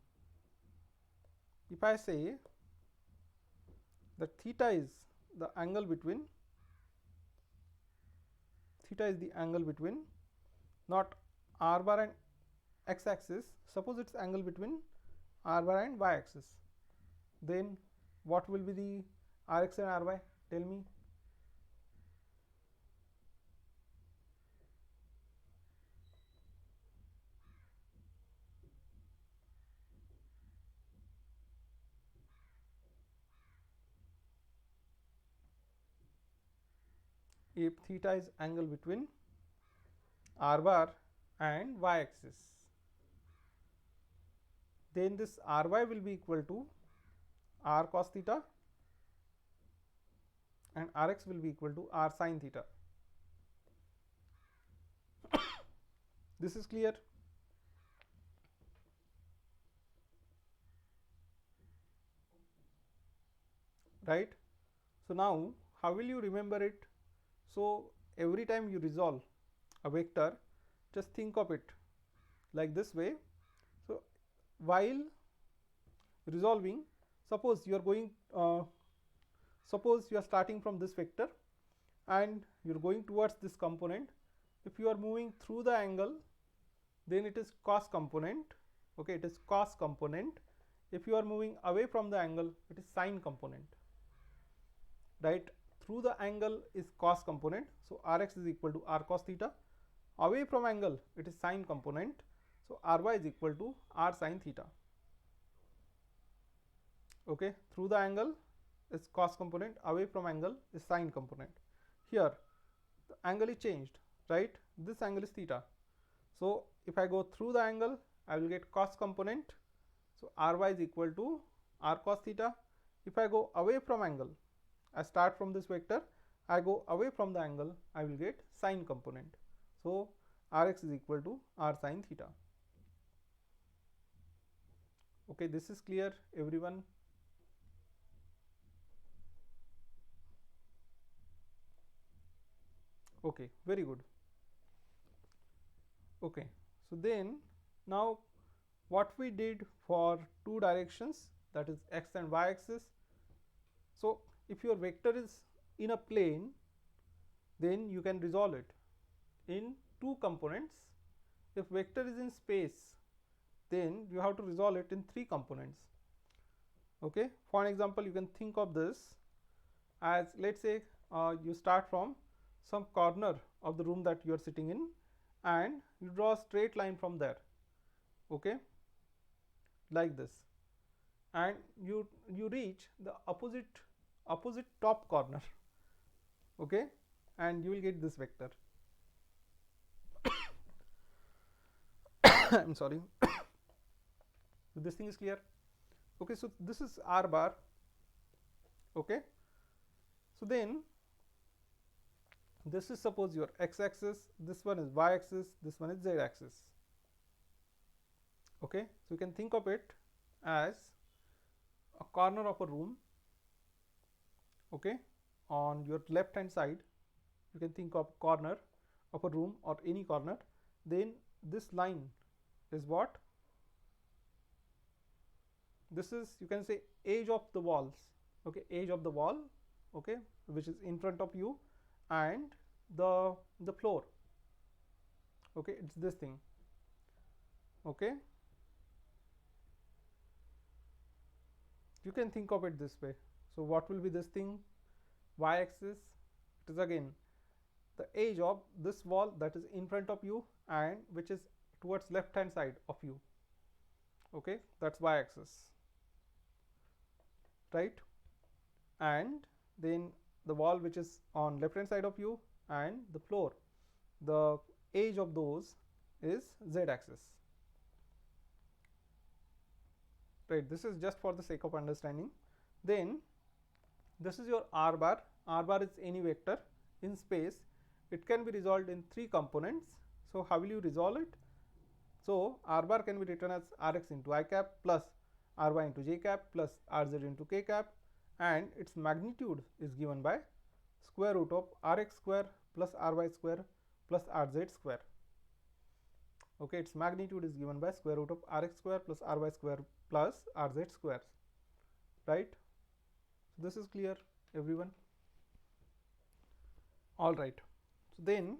Speaker 1: if I say that theta is the angle between not r bar and x axis, suppose it's angle between r bar and y axis, then what will be the rx and ry? Tell me. If theta is angle between r bar and y axis, then this ry will be equal to r cos theta and Rx will be equal to R sin theta. This is clear? Right? So now how will you remember it? So every time you resolve a vector, just think of it like this way. So while resolving, suppose you are going suppose you are starting from this vector and you are going towards this component. If you are moving through the angle, then it is cos component. Okay, it is cos component. If you are moving away from the angle, it is sine component. Right? Through the angle is cos component, so Rx is equal to R cos theta. Away from angle, it is sine component, so Ry is equal to R sin theta. Okay, through the angle is cos component, away from angle is sine component. Here the angle is changed, right? This angle is theta. So if I go through the angle, I will get cos component, so Ry is equal to R cos theta. If I go away from angle, I start from this vector, I go away from the angle, I will get sine component. So Rx is equal to R sin theta. Okay, this is clear, everyone? Okay, very good. Okay, so then now what we did for two directions, that is x and y axis. So if your vector is in a plane, then you can resolve it in two components. If vector is in space, then you have to resolve it in three components. Okay, for an example, you can think of this as, let's say you start from some corner of the room that you are sitting in and you draw a straight line from there, okay, like this, and you reach the opposite top corner, okay, and you will get this vector. I'm sorry. So this thing is clear. Okay, so this is R bar. Okay, so then this is suppose your x axis, this one is y axis, this one is z axis. Okay, so you can think of it as a corner of a room. Okay, on your left hand side you can think of corner of a room or any corner. Then this line is what? This is, you can say, edge of the walls. Okay, edge of the wall, okay, which is in front of you, and the floor. Okay, it's this thing. Okay, you can think of it this way. So what will be this thing? Y axis, it is again the edge of this wall that is in front of you and which is towards left hand side of you. Okay, that's y axis, right? And then the wall which is on left hand side of you and the floor, the edge of those is z axis, right? This is just for the sake of understanding. Then this is your r bar. R bar is any vector in space. It can be resolved in three components. So how will you resolve it? So r bar can be written as rx into I cap plus ry into j cap plus rz into k cap, and its magnitude is given by square root of rx square plus ry square plus rz square. Okay, its magnitude is given by square root of rx square plus ry square plus rz square, right? So this is clear, everyone? All right. So then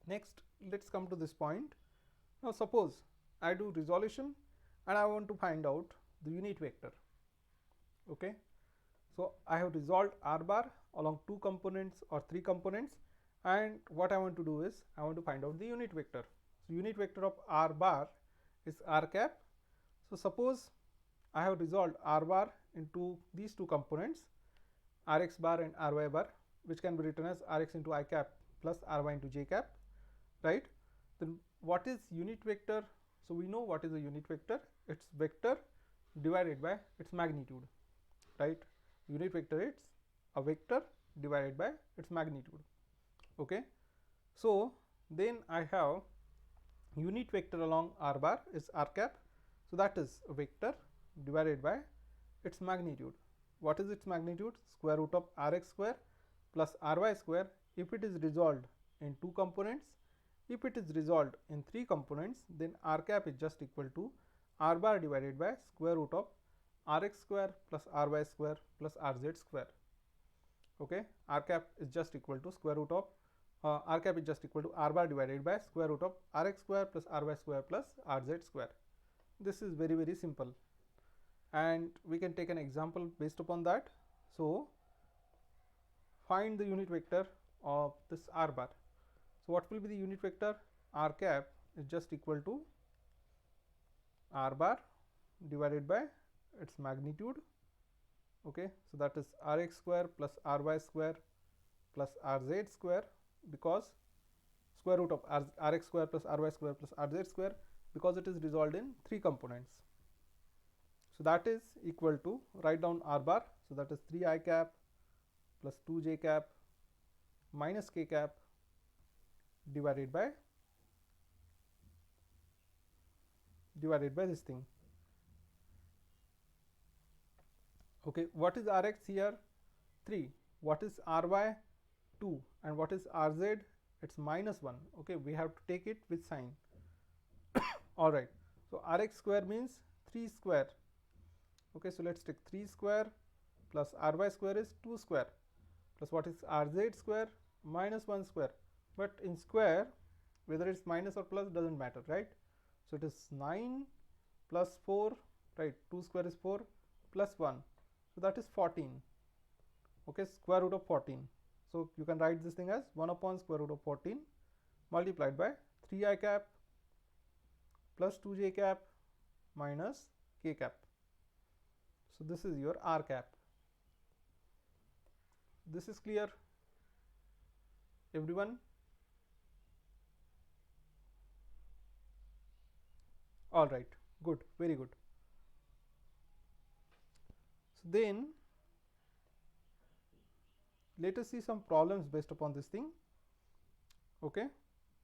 Speaker 1: next let's come to this point. Now suppose I do resolution and I want to find out the unit vector. Okay, so I have resolved r bar along two components or three components, and what I want to do is I want to find out the unit vector. So unit vector of r bar is r cap. So suppose I have resolved r bar into these two components, rx bar and ry bar, which can be written as rx into I cap plus ry into j cap, right? Then what is unit vector? So we know what is a unit vector. It's vector divided by its magnitude, right? Unit vector is a vector divided by its magnitude. Okay. So then I have unit vector along r bar is r cap. So that is a vector divided by its magnitude. What is its magnitude? Square root of rx square plus ry square if it is resolved in 2 components. If it is resolved in 3 components, then r cap is just equal to r bar divided by square root of rx square plus ry square plus rz square. Okay, r cap is just equal to square root of r cap is just equal to r bar divided by square root of rx square plus ry square plus rz square. This is very, very simple, and we can take an example based upon that. So find the unit vector of this r bar. So what will be the unit vector? R cap is just equal to r bar divided by its magnitude. Okay, so that is rx square plus ry square plus rz square, because square root of rx square plus ry square plus rz square, because it is resolved in 3 components. So that is equal to, write down r bar, so that is 3i cap plus 2j cap minus k cap divided by this thing. Okay, what is rx here? 3. What is ry? 2. And what is rz? It's minus 1. Okay, we have to take it with sign. Alright, so rx square means 3 square. Okay, so let's take 3 square plus ry square is 2 square plus what is rz square? Minus 1 square. But in square, whether it's minus or plus doesn't matter, right? So it is 9 plus 4, right? 2 square is 4 plus 1. So that is 14. Okay, square root of 14. So you can write this thing as 1 upon square root of 14 multiplied by 3i cap plus 2j cap minus k cap. So this is your r cap. This is clear, everyone? All right, good, very good. So then let us see some problems based upon this thing. Okay,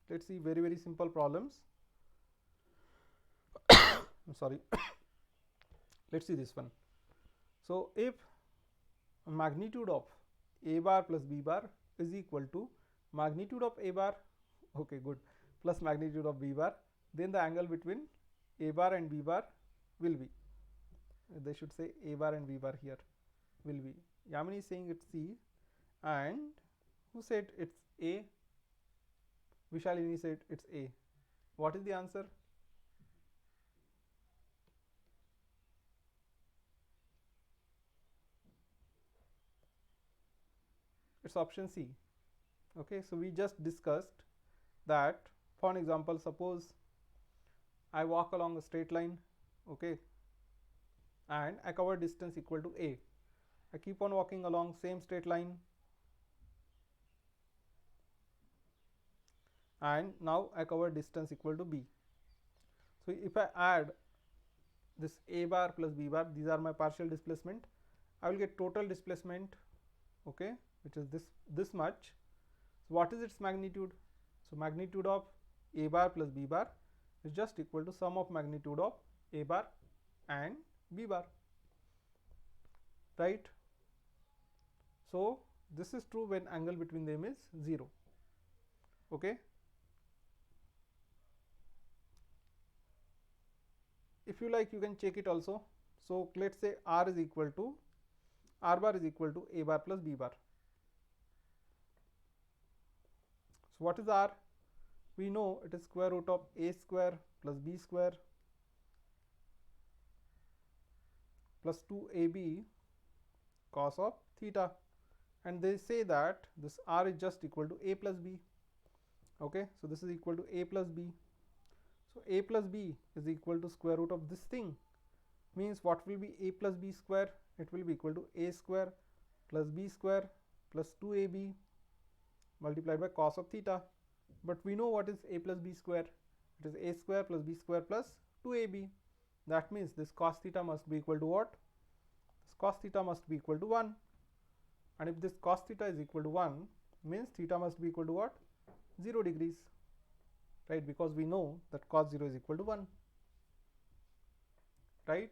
Speaker 1: let's see very, very simple problems. I'm sorry. Let's see this one. So if magnitude of a bar plus b bar is equal to magnitude of a bar, okay, good, plus magnitude of b bar, then the angle between a bar and b bar will be, they should say a bar and b bar here, will be, Yamini is saying it's C, and who said it's A? Vishalini said it's A. What is the answer? It's option C. Okay, so we just discussed that, for an example, suppose I walk along a straight line, okay, and I cover distance equal to A. I keep on walking along same straight line, and now I cover distance equal to B. So if I add this A bar plus B bar, these are my partial displacement, I will get total displacement, okay, which is this much. So what is its magnitude? So magnitude of A bar plus B bar is just equal to sum of magnitude of A bar and B bar, right? So this is true when angle between them is 0. Okay. If you like, you can check it also. So let's say R bar is equal to A bar plus B bar. So what is R? We know it is square root of A square plus B square plus 2AB cos of theta, and they say that this R is just equal to A plus B. Okay, so this is equal to A plus B. So A plus B is equal to square root of this thing, means what will be A plus B square? It will be equal to A square plus B square plus 2AB multiplied by cos of theta. But we know what is A plus B square. It is A square plus B square plus 2AB. That means this cos theta must be equal to what? This cos theta must be equal to 1. and if this cos theta is equal to 1, means theta must be equal to what? 0 degrees, right? Because we know that cos 0 is equal to 1, right?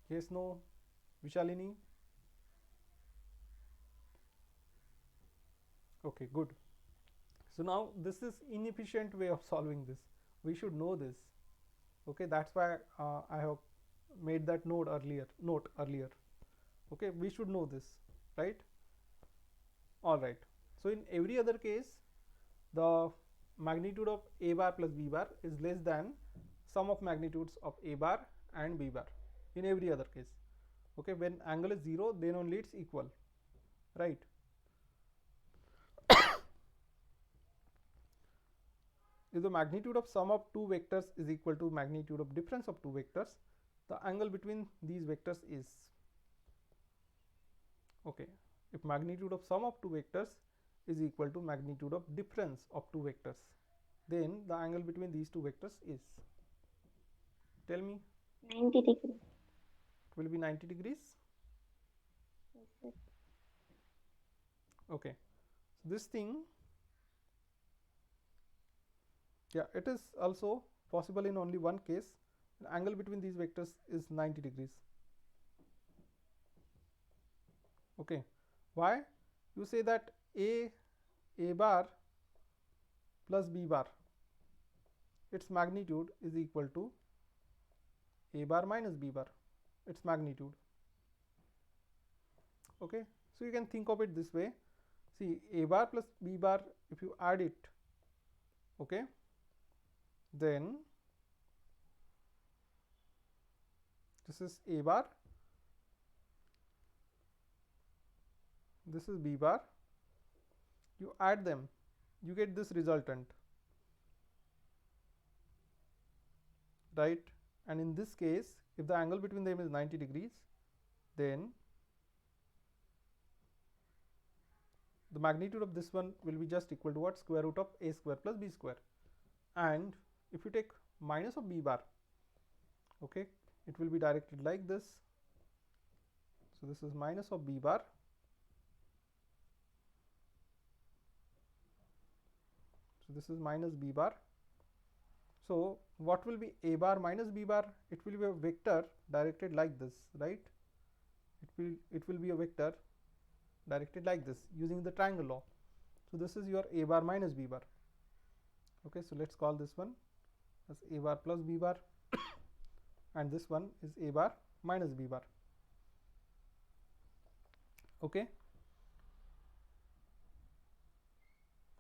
Speaker 1: Yes, no, Vishalini? Okay, good. So now this is inefficient way of solving this. We should know this. Okay, that's why I have made that note earlier. Okay, we should know this, right? All right. So in every other case, the magnitude of a bar plus b bar is less than sum of magnitudes of a bar and b bar in every other case. Okay, when angle is 0, then only it's equal, right? If the magnitude of sum of two vectors is equal to magnitude of difference of two vectors, the angle between these vectors is, okay, if magnitude of sum of two vectors is equal to magnitude of difference of two vectors, then the angle between these two vectors is, tell me.
Speaker 2: 90 degrees.
Speaker 1: It will be 90 degrees.
Speaker 2: Yes, sir.
Speaker 1: Okay, so this thing, yeah, it is also possible in only one case. The angle between these vectors is 90 degrees. Okay, why? You say that a bar plus b bar, its magnitude is equal to a bar minus b bar, its magnitude. Okay, so you can think of it this way. See, a bar plus b bar, if you add it, okay, then this is a bar, this is b bar, you add them, you get this resultant, right? And in this case, if the angle between them is 90 degrees, then the magnitude of this one will be just equal to what? Square root of a square plus b square. And if you take minus of b bar, okay, it will be directed like this. So this is minus of b bar, so this is minus b bar. So what will be a bar minus b bar? It will be a vector directed like this, right? It will be a vector directed like this using the triangle law. So this is your a bar minus b bar. Okay, so let's call this one as a bar plus b bar and this one is a bar minus b bar. Okay,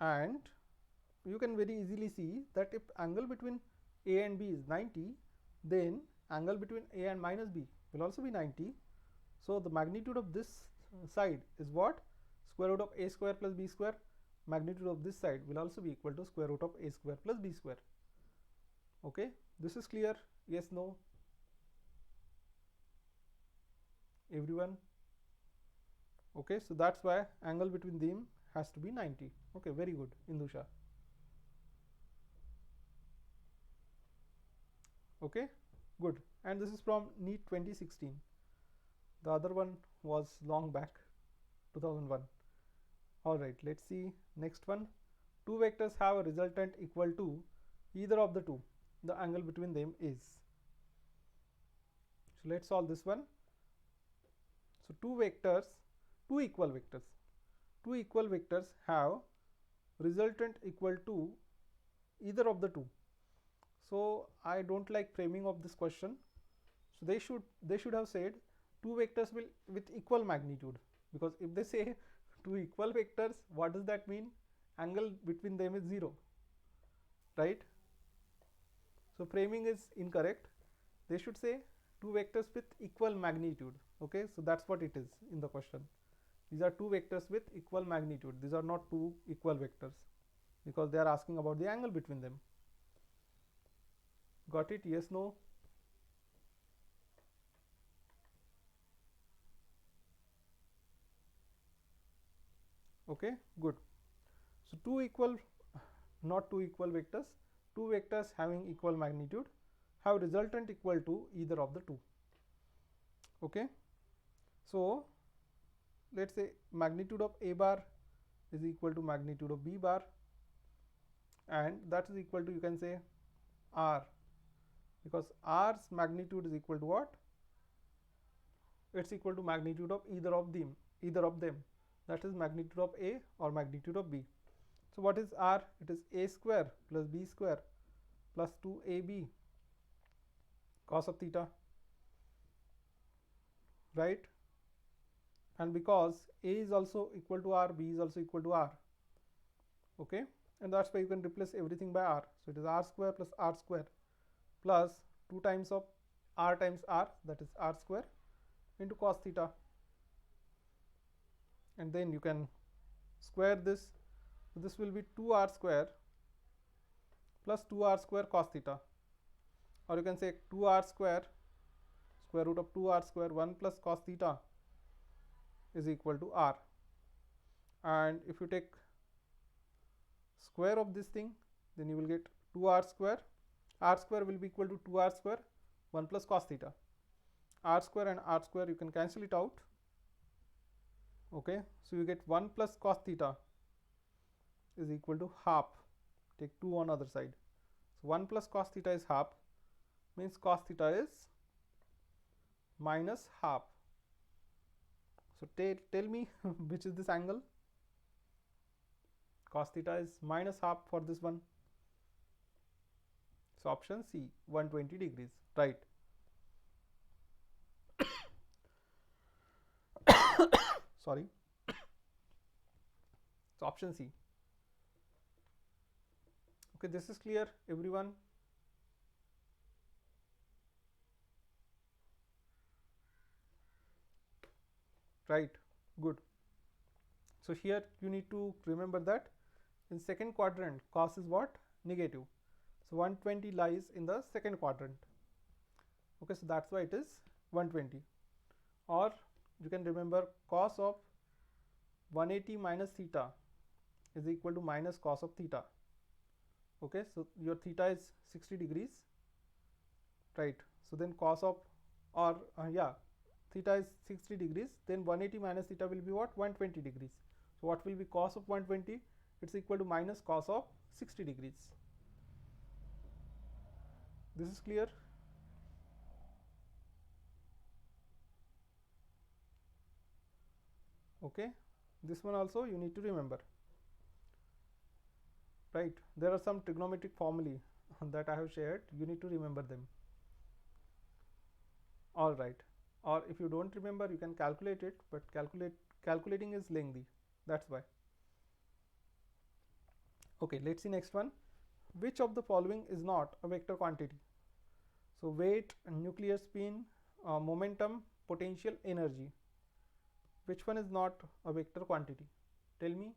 Speaker 1: and you can very easily see that if angle between a and b is 90, then angle between a and minus b will also be 90. So the magnitude of this side is what? Square root of a square plus b square. Magnitude of this side will also be equal to square root of a square plus b square. Okay, this is clear? Yes, no? Everyone? Okay, so that's why angle between them has to be 90. Okay, very good, Indusha. Okay, good. And this is from NEET 2016. The other one was long back, 2001. All right, let's see next one. Two vectors have a resultant equal to either of the two. The angle between them is. So let's solve this one. So two equal vectors have resultant equal to either of the two. So I don't like framing of this question. So they should have said two vectors with equal magnitude, because if they say two equal vectors, what does that mean? Angle between them is 0, right? So framing is incorrect. They should say two vectors with equal magnitude. Okay, so that's what it is in the question. These are two vectors with equal magnitude. These are not two equal vectors, because they are asking about the angle between them. Got it? Yes, no? Okay, good. So not two equal vectors, two vectors having equal magnitude have resultant equal to either of the two. Okay, so let's say magnitude of A bar is equal to magnitude of B bar, and that is equal to, you can say, R, because R's magnitude is equal to what? It's equal to magnitude of either of them, that is magnitude of A or magnitude of B. So what is R? It is A square plus B square plus 2AB cos of theta, right? And because A is also equal to R, B is also equal to R, okay, and that's why you can replace everything by R. So it is R square plus R square plus 2 times of R times R, that is R square, into cos theta, and then you can square this. So this will be 2R square plus 2R square cos theta, or you can say 2R square square root of 2R square 1 plus cos theta is equal to R. And if you take square of this thing, then you will get 2R square. R square will be equal to 2R square 1 plus cos theta. R square and R square you can cancel it out. Okay, so you get 1 plus cos theta is equal to half. Take 2 on other side. So 1 plus cos theta is half, means cos theta is minus half. So tell me which is this angle? Cos theta is minus half for this one. So option C, 120 degrees, right? Sorry. So option C. Okay, this is clear, everyone? Right, good. So here you need to remember that in second quadrant cos is what? Negative. So 120 lies in the second quadrant. Okay, so that's why it is 120. Or you can remember cos of 180 minus theta is equal to minus cos of theta. Okay, so your theta is 60 degrees, right? So then cos of, or theta is 60 degrees, then 180 minus theta will be what? 120 degrees. So what will be cos of 120? It's equal to minus cos of 60 degrees. This is clear? Okay, this one also you need to remember, right? There are some trigonometric formulae that I have shared, you need to remember them. All right, or if you don't remember you can calculate it, but calculating is lengthy, that's why. Okay, let's see next one. Which of the following is not a vector quantity? So weight, nuclear spin, momentum, potential energy. Which one is not a vector quantity? Tell me.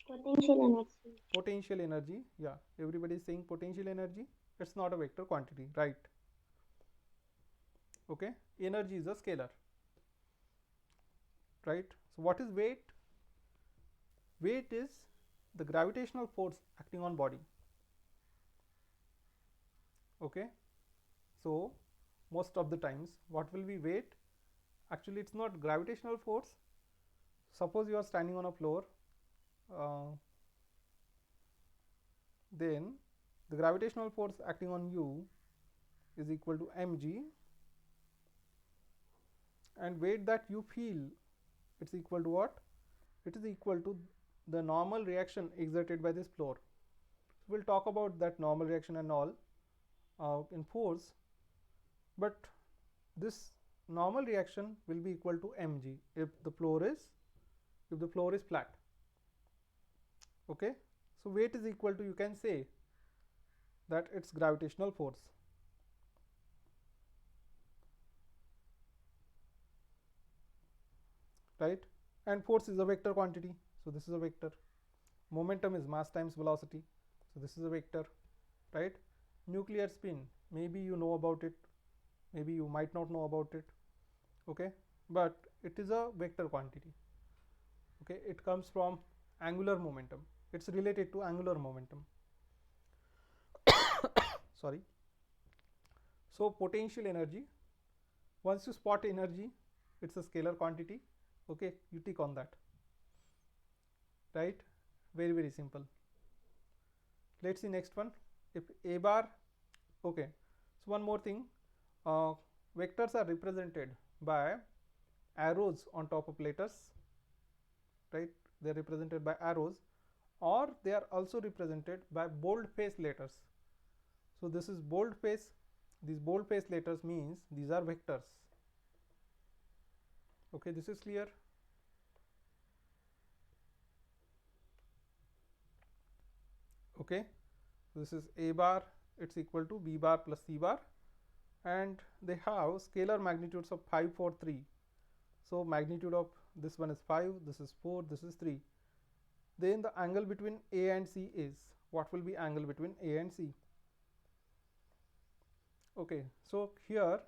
Speaker 2: Potential energy.
Speaker 1: Potential energy, yeah, everybody is saying potential energy. It's not a vector quantity, right? Okay, energy is a scalar, right? So what is weight? Weight is the gravitational force acting on body. Okay, so most of the times what will be weight? Actually it's not gravitational force. Suppose you are standing on a floor, then the gravitational force acting on you is equal to mg, and weight that you feel, it's equal to what? It is equal to the normal reaction exerted by this floor. So we'll talk about that normal reaction and all in force, but this normal reaction will be equal to mg if the floor is flat. Okay, so weight is equal to, you can say that it's gravitational force, right? And force is a vector quantity, so this is a vector. Momentum is mass times velocity, so this is a vector, right? Nuclear spin, maybe you know about it, maybe you might not know about it. Okay, but it is a vector quantity. Okay, it comes from angular momentum. It's related to angular momentum. Sorry. So potential energy, once you spot energy, it's a scalar quantity. Okay, you tick on that, right? Very simple. Let's see next one. If a bar, okay, so one more thing, vectors are represented by arrows on top of letters, right? They are represented by arrows, or they are also represented by bold face letters. So this is bold face. These bold face letters means these are vectors. Okay, this is clear. Okay, this is a bar, it's equal to b bar plus c bar, and they have scalar magnitudes of 5, 4, 3. So magnitude of this one is 5, this is 4, this is 3. Then the angle between a and c is, what will be angle between a and c? Okay, so here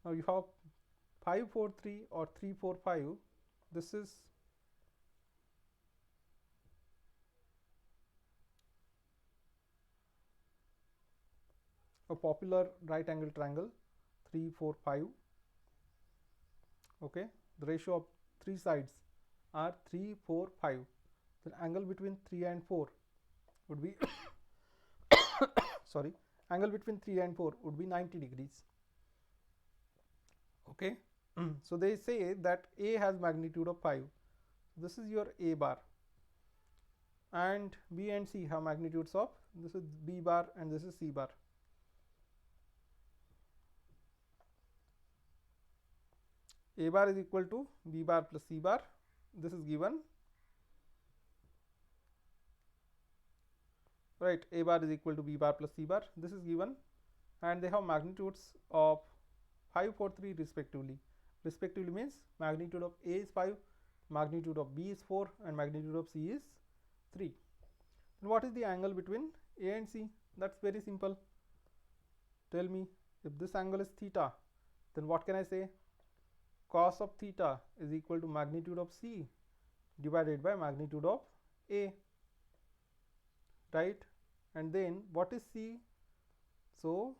Speaker 1: now you have 5, 4, 3 or 3, 4, 5. This is a popular right angle triangle, 3, 4, 5. Okay, the ratio of three sides are 3, 4, 5. The angle between 3 and 4 would be sorry, angle between 3 and 4 would be 90 degrees. Okay, so they say that a has magnitude of 5. This is your a bar, and b and c have magnitudes of, this is b bar and this is c bar. A bar is equal to b bar plus c bar. This is given, right? A bar is equal to b bar plus c bar. This is given, and they have magnitudes of 5, 4, 3 respectively. Respectively means magnitude of a is 5, magnitude of b is 4, and magnitude of c is 3. And what is the angle between a and c? That's very simple. Tell me, if this angle is theta, then what can I say? Cos of theta is equal to magnitude of c divided by magnitude of a, right? And then what is c? So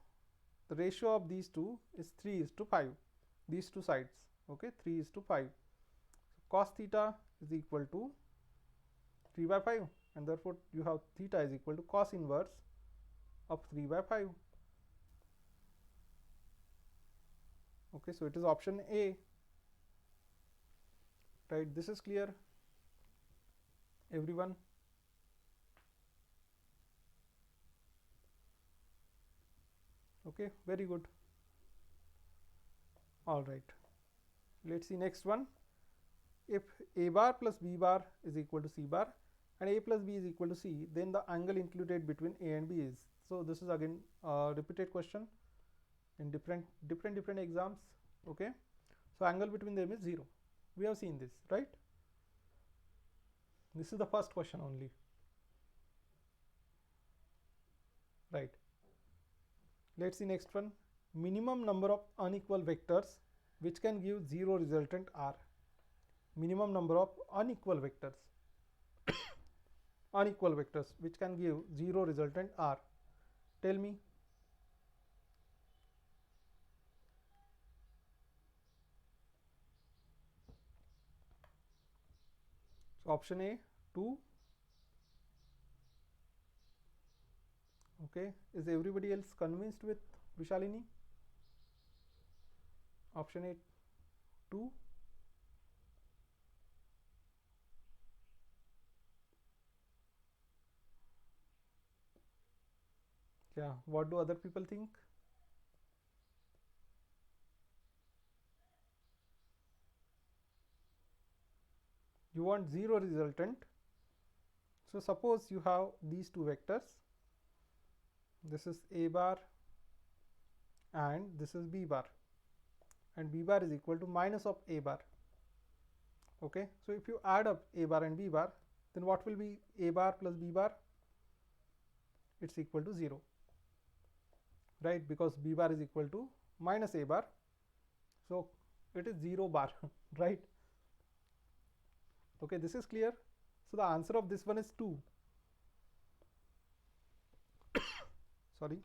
Speaker 1: the ratio of these two is 3:5, these two sides. Okay, 3:5. So cos theta is equal to 3/5, and therefore you have theta is equal to cos inverse of 3/5. Okay, so it is option A, right? This is clear, everyone? Okay, very good. All right, let's see next one. If a bar plus b bar is equal to c bar and a plus b is equal to c, then the angle included between a and b is. So this is again a repeated question in different exams. Okay, so angle between them is 0. We have seen this, right? This is the first question only, right? Let's see next one. Minimum number of unequal vectors which can give 0 resultant are. Minimum number of unequal vectors unequal vectors which can give 0 resultant are. Tell me. So option A, 2. Okay, is everybody else convinced with Vishalini? Option A, 2. Yeah, what do other people think? You want 0 resultant. So suppose you have these two vectors. This is a bar and this is b bar, and b bar is equal to minus of a bar. Okay, so if you add up a bar and b bar, then what will be a bar plus b bar? It's equal to 0, right? Because b bar is equal to minus a bar. So it is 0 bar right? Okay, this is clear. So the answer of this one is 2. Sorry.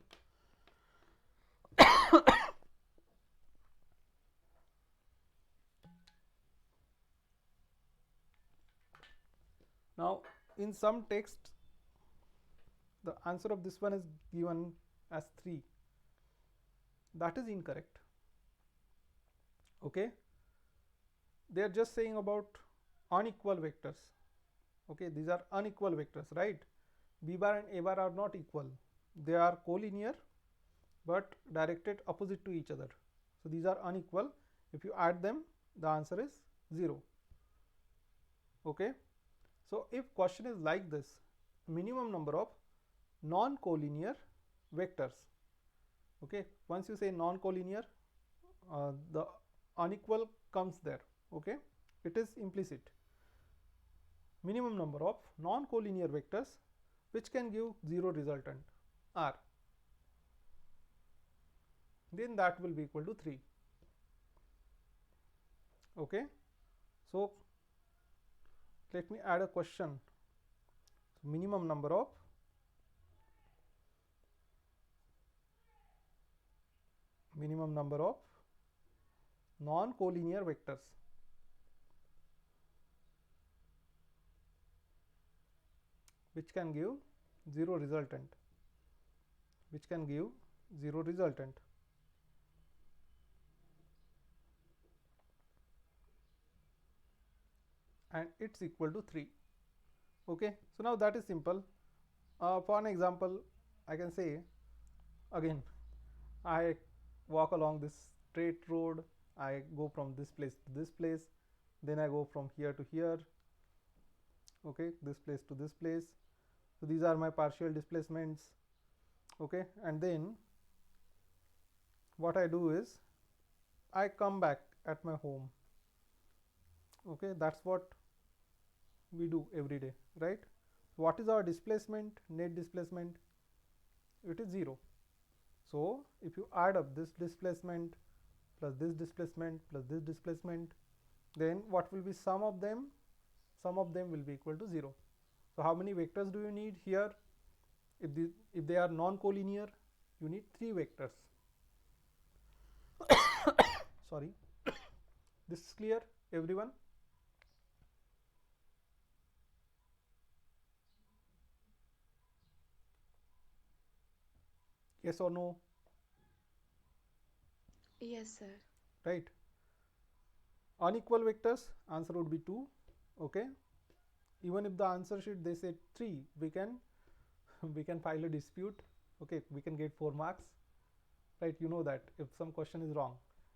Speaker 1: Now in some texts the answer of this one is given as 3. That is incorrect. Okay, they are just saying about unequal vectors. Okay, these are unequal vectors, right? B bar and A bar are not equal. They are collinear but directed opposite to each other. So these are unequal. If you add them, the answer is 0. Okay, so if question is like this, minimum number of non-collinear vectors. Okay, once you say non-collinear, the unequal comes there. Okay, it is implicit. Minimum number of non-collinear vectors which can give 0 resultant R, then that will be equal to 3. Okay, so let me add a question. So minimum number of non-collinear vectors which can give 0 resultant, and it's equal to 3. Okay, so now that is simple. For an example, I can say again, I walk along this straight road, I go from this place to this place, then I go from here to here. Okay, this place to this place. So these are my partial displacements. Okay, and then what I do is I come back at my home. Okay, that's what we do every day, right? What is our displacement? Net displacement, it is 0. So if you add up this displacement plus this displacement plus this displacement, then what will be sum of them? Sum of them will be equal to 0. So how many vectors do you need here? If they are non-collinear, you need 3 vectors. Sorry. This is clear, everyone? Yes or no?
Speaker 3: Yes, sir.
Speaker 1: Right. Unequal vectors, answer would be 2. Okay. Even if the answer sheet they say 3, we can file a dispute. Okay, we can get 4 marks. Right, you know that if some question is wrong,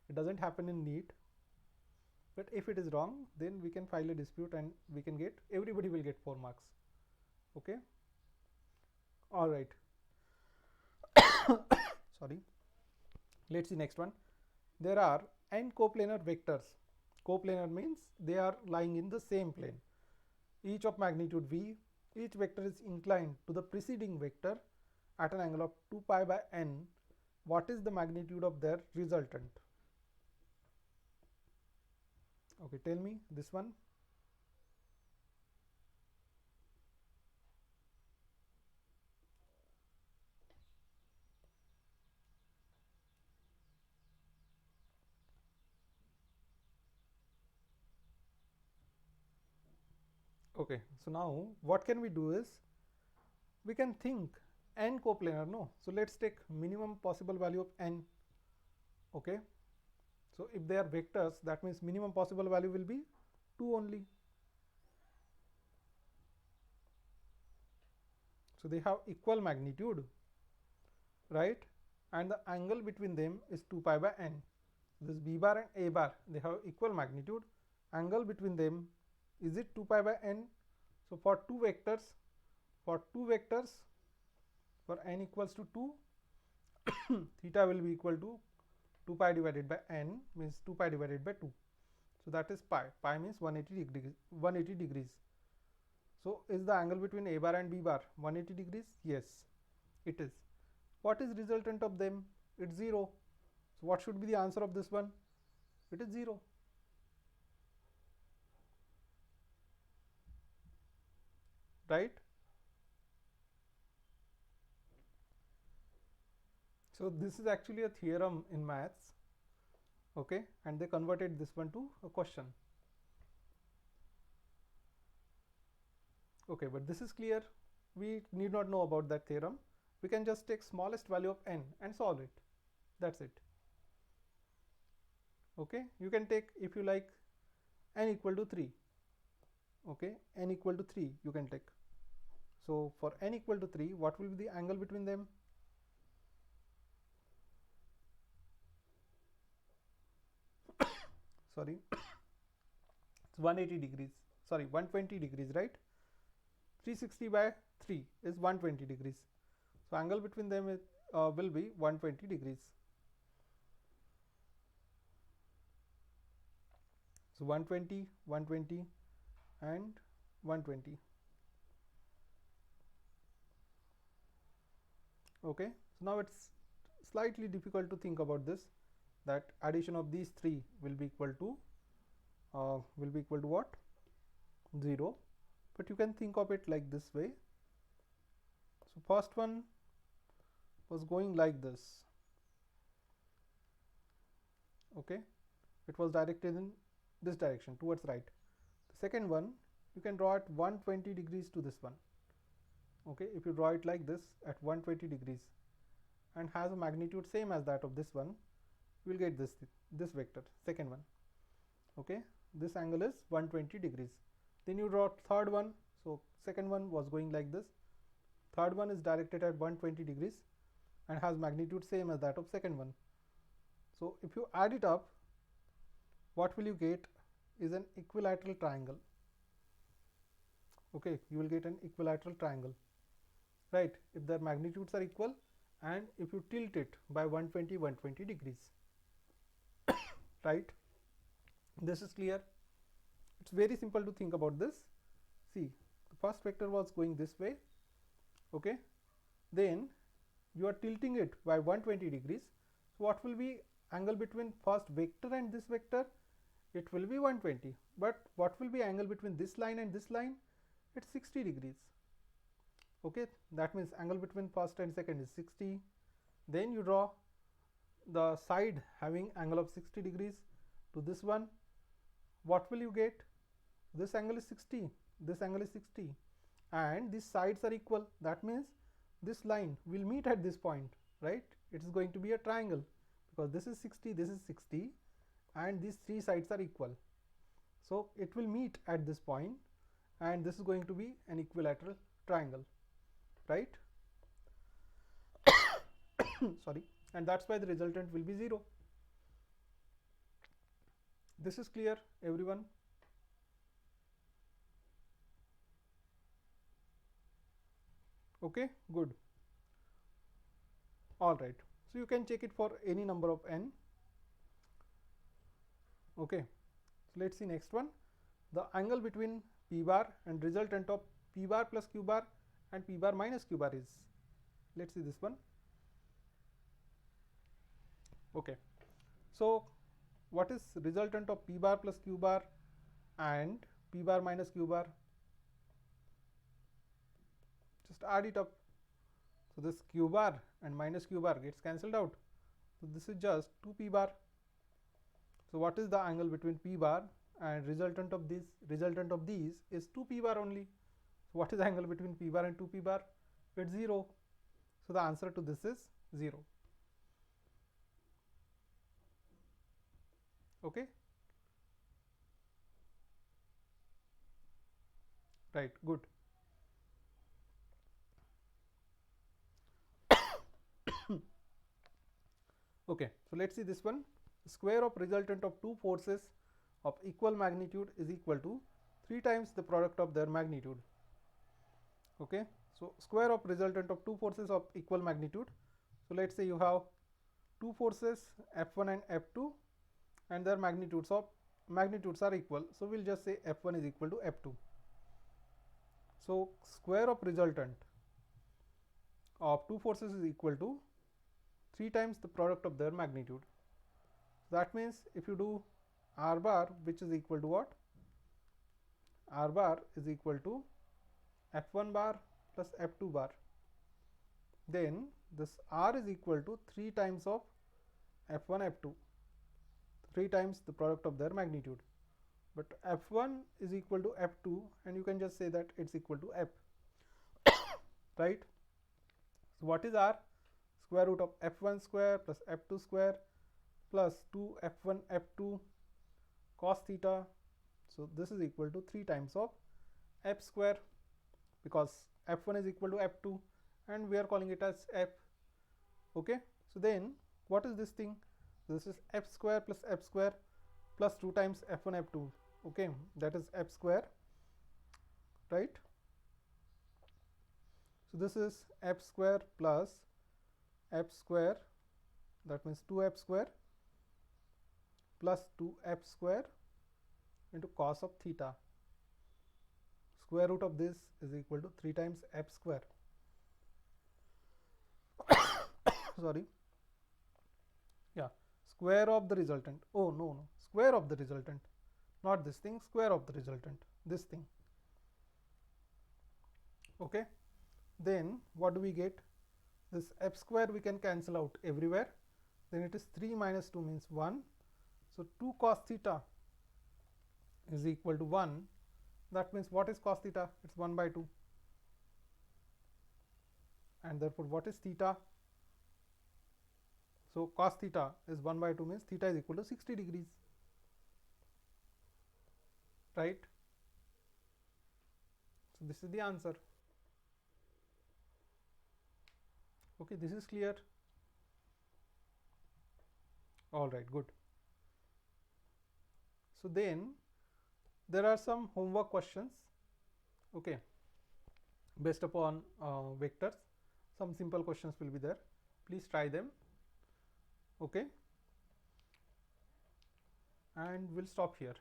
Speaker 1: it doesn't happen in NEET, but if it is wrong, then we can file a dispute and we can get, everybody will get 4 marks. Okay, all right. Sorry, let's see next one. There are n coplanar vectors. Coplanar means they are lying in the same plane, each of magnitude v. Each vector is inclined to the preceding vector at an angle of 2 pi by n. What is the magnitude of their resultant? Okay, tell me this one. Okay, so now what can we do is we can think n coplanar, no? So let's take minimum possible value of n. Okay, so if they are vectors, that means minimum possible value will be 2 only. So they have equal magnitude, right? And the angle between them is 2 pi by n. This b bar and a bar, they have equal magnitude. Angle between them, is it 2 pi by n? So for two vectors, for n equals to 2, theta will be equal to 2 pi divided by n, means 2 pi divided by 2. So that is pi. Pi means 180 degrees. So is the angle between a bar and b bar 180 degrees? Yes, it is. What is resultant of them? It's 0. So what should be the answer of this one? it is 0. Right? So this is actually a theorem in maths, okay, and they converted this one to a question. Okay, but this is clear. We need not know about that theorem. We can just take smallest value of n and solve it. That's it. Okay, you can take, if you like, n equal to 3. Okay, n equal to 3 you can take. So for n equal to 3, what will be the angle between them? Sorry, it's 180 degrees. Sorry, 120 degrees, right? 360 by 3 is 120 degrees. So angle between them is, will be 120 degrees. So 120, 120 and 120. Okay, so now it's slightly difficult to think about this, that addition of these three will be equal to what? 0. But you can think of it like this way. So first one was going like this. Okay, it was directed in this direction, towards right. The second one you can draw at 120 degrees to this one. Okay, if you draw it like this at 120 degrees and has a magnitude same as that of this one, you will get this vector, second one. Okay, this angle is 120 degrees. Then you draw third one. So second one was going like this, third one is directed at 120 degrees and has magnitude same as that of second one. So if you add it up, what will you get is an equilateral triangle. Okay, you will get an equilateral triangle, right, if their magnitudes are equal and if you tilt it by 120 degrees. Right, this is clear. It's very simple to think about this. See, the first vector was going this way. Okay, then you are tilting it by 120 degrees. So what will be angle between first vector and this vector? It will be 120. But what will be angle between this line and this line? It's 60 degrees. Okay, that means angle between first and second is 60. Then you draw the side having angle of 60 degrees to this one. What will you get? This angle is 60, this angle is 60, and these sides are equal. That means this line will meet at this point, right? It is going to be a triangle because this is 60, this is 60, and these three sides are equal. So it will meet at this point, and this is going to be an equilateral triangle, right? Sorry, and that's why the resultant will be 0. This is clear, everyone? Okay, good. All right, so you can check it for any number of n. Okay, so let's see next one. The angle between p bar and resultant of p bar plus q bar and p bar minus q bar is, let's see this one. Okay, so what is resultant of p bar plus q bar and p bar minus q bar? Just add it up. So this q bar and minus q bar gets cancelled out. So this is just 2p bar. So what is the angle between p bar and resultant of this? Resultant of these is 2p bar only. So what is the angle between p bar and 2p bar? It's 0. So the answer to this is 0. Okay. Right, good. Okay, so let's see this one. Square of resultant of two forces of equal magnitude is equal to 3 times the product of their magnitude. Okay, so square of resultant of two forces of equal magnitude. So let's say you have two forces F1 and F2 and their magnitudes are equal. So we'll just say F1 is equal to F2. So square of resultant of two forces is equal to 3 times the product of their magnitude. So that means if you do r bar, which is equal to what? R bar is equal to f1 bar plus f2 bar. Then this r is equal to 3 times of f1 f2, 3 times the product of their magnitude. But f1 is equal to f2, and you can just say that it's equal to f, right? So what is r? Square root of f1 square plus f2 square plus 2 f1 f2 cos theta. So this is equal to 3 times of f square, because f1 is equal to f2 and we are calling it as f. Okay, so then what is this thing? This is f square plus 2 times f1 f2. Okay, that is f square, right? So this is f square plus f square, that means 2f square plus 2f square into cos of theta. Square root of this is equal to 3 times f square. Sorry. Yeah, square of the resultant. Oh, no, square of the resultant. Not this thing, square of the resultant. This thing. Okay. Then what do we get? This f square we can cancel out everywhere. Then it is 3 minus 2 means 1. So 2 cos theta is equal to 1. That means what is cos theta? It's 1 by 2. And therefore what is theta? So cos theta is 1 by 2 means theta is equal to 60 degrees. Right? So this is the answer. Okay, this is clear. All right, good. So then there are some homework questions, okay, based upon vectors. Some simple questions will be there. Please try them. Okay, and we'll stop here.